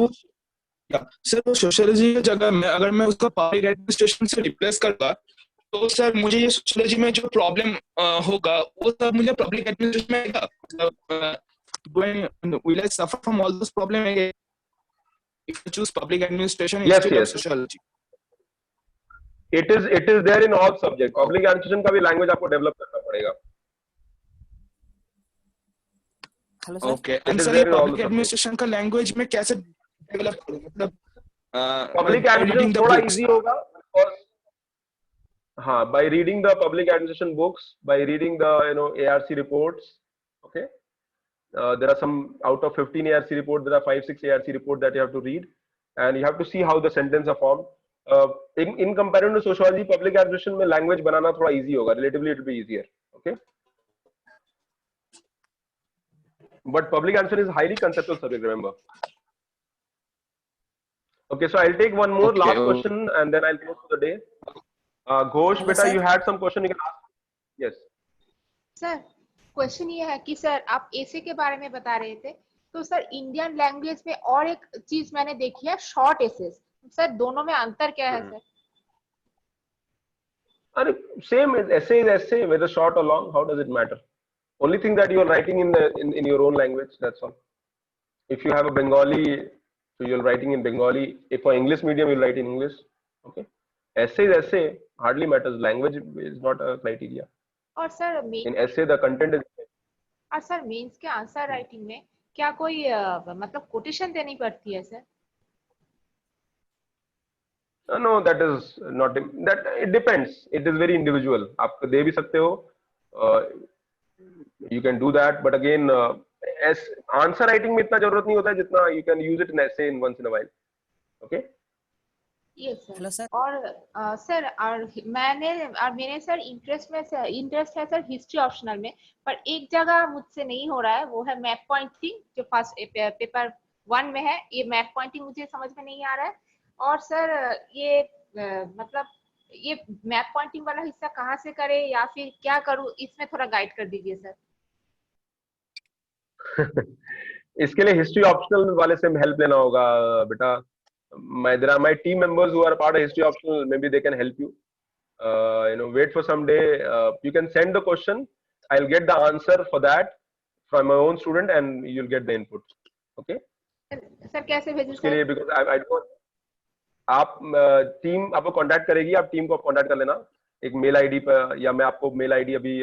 वो sociology की जगह में अगर मैं उसका पब्लिक एडमिनिस्ट्रेशन से रिप्लेस करूंगा तो सर मुझे ये सोशियोलॉजी में जो प्रॉब्लम होगा वो सब मुझे पब्लिक एडमिनिस्ट्रेशन में आएगा. मतलब will I suffer from all those problems again if I choose public administration instead of sociology? It is there in all subjects. Public administration का भी language आपको develop करना पड़ेगा. Okay. And sir, public administration का language में कैसे develop करूँ? मतलब public administration थोड़ा easy होगा because हाँ, by reading the public administration books, by reading the ARC reports. Okay. There are some out of 15 ARC reports, there are 5-6 ARC reports that you have to read, and you have to see how the sentence are formed. In comparison to sociology, public administration में language बनाना थोड़ा easy होगा. Relatively, it will be easier. Okay. But public administration is highly conceptual subject. Remember. Okay, so I'll take one more last question and then I'll close for the day. Ghosh, beta, you had some question you can ask. Yes. Sir. Question ये है कि sir आप एसे के बारे में बता रहे थे, तो सर इंडियन लैंग्वेज में और एक चीज मैंने देखी है, शॉर्ट एसेस। सर दोनों में अंतर क्या है sir? Same essay is essay, whether short or long. How does it matter? Only thing that you are writing in your own language. That's all. If you have a Bengali, so you're writing in Bengali. If for English medium, you write in English. Okay. Essay is essay. Hardly matters. Language is not a criteria. और sir In essay, the content is. और sir mains के answer writing में क्या कोई मतलब quotation देनी पड़ती है sir? No, that is not that. It depends. It is very individual. आप दे भी सकते हो. You can do that, but again, as answer writing में इतना जरूरत नहीं होता है जितना you can use it in essay in once in a while. Okay. Yes hello sir. Sir. और सर और मेरे सर इंटरेस्ट है सर हिस्ट्री ऑप्शनल में, पर एक जगह मुझसे नहीं हो रहा है, वो है मैप पॉइंटिंग जो फर्स्ट पेपर 1 में है। ये मैप पॉइंटिंग मुझे समझ में नहीं आ रहा है। और सर ये मतलब ये मैप पॉइंटिंग वाला हिस्सा कहाँ से करे या फिर क्या करूँ, इसमें थोड़ा गाइड कर दीजिए सर। इसके लिए हिस्ट्री ऑप्शनल वाले से हेल्प लेना होगा बेटा. My team members who are part of history optional, maybe they can help you. Wait for some day. You can send the question. I'll get the answer for that from my own student, and you'll get the input. Okay. Sir कैसे भेजूं उसके sir? लिए because I don't. आप team आपको contact करेगी, आप team को contact कर लेना एक मेल आईडी पर, या मैं आपको मेल आईडी अभी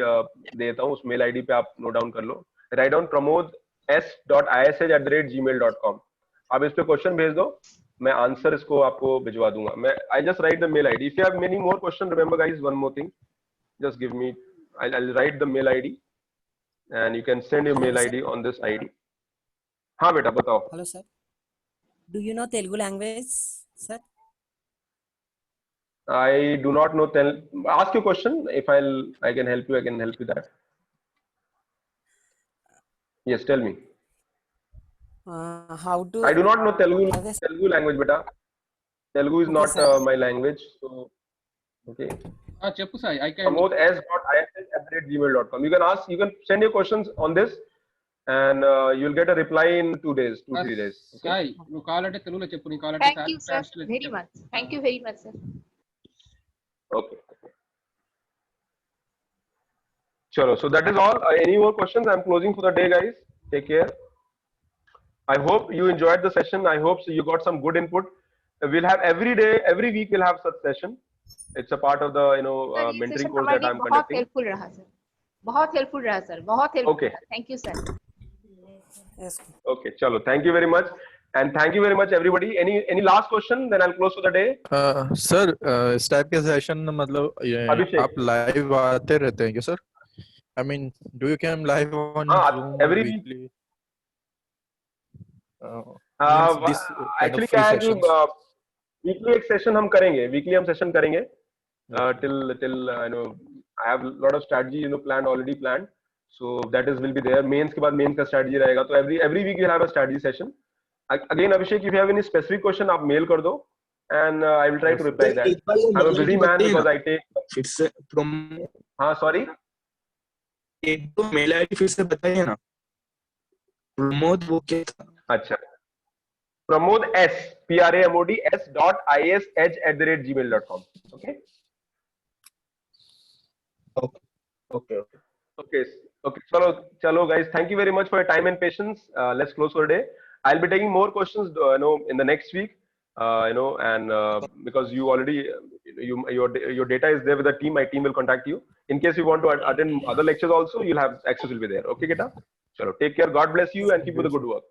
देता हूँ. उस मेल आईडी पे आप नोट डाउन कर लो. Write down pramod.s.ish@gmail.com. आप इस पे क्वेश्चन भेज दो, मैं आंसर इसको आपको भिजवा दूंगा. मैं I just write the mail ID. If you have many more question, remember guys, one more thing, just give me, I'll write the mail ID and you can send your mail ID on this ID. हाँ बेटा बताओ. Hello sir, do you know Telugu language sir? I do not know. Ask your question. If I can help you, I can help you that. Yes, tell me. How to? I do not know Telugu Okay, sir. Telugu language, beta. Telugu is Okay, not sir. my language. So, okay. Cheppu sai, I can. pramod.s.ish@gmail.com. You can ask. You can send your questions on this, and you'll get a reply in 2 days, 2-3 days. Okay. Sai, నువ్వు కావాలంటే తెలుగులో చెప్పు, నీ కావాలంటే Thank you sir very much. Thank you very much sir. Okay. Chalo, so that is all. Any more questions? I'm closing for the day, guys. Take care. I hope you enjoyed the session. I hope you got some good input. We'll have every day, every week we'll have such session. It's a part of the sir ये mentoring session course हमारे that लिए I'm बहुत conducting. Helpful रहा sir, बहुत helpful रहा sir, बहुत helpful Okay. रहा. Thank you sir. Yes. Okay, chalo. Thank you very much, and thank you very much, everybody. Any last question? Then I'll close for the day. Sir इस type के session मतलब ये अभिषेक. आप live आते रहते हैं क्या sir? I mean, do you come live on हाँ, Zoom every weekly? एक्चुअली क्या है कि वीकली एक सेशन हम करेंगे, वीकली हम सेशन करेंगे till I have a lot of strategy planned, already planned, so that will be there. Mains के बाद mains का strategy रहेगा, तो every week we'll have a strategy session. Again Abhishek, if you have any specific question आप mail कर दो, and I will try to reply that. I'm a busy man because I take. फिर से हाँ sorry. एक तो mail ID फिर से बताइए ना. प्रमोद वो क्या था? अच्छा, Pramod S, PRAMOD S.ish@gmail.com. Okay. Okay. Okay. Chalo guys, thank you very much for your time and patience. Let's close for the day. I'll be taking more questions in the next week, and because you already your data is there with the team, my team will contact you. In case you want to attend other lectures also, you'll have access will be there. Okay, Gita? Chalo, take care. God bless you and keep with the good work.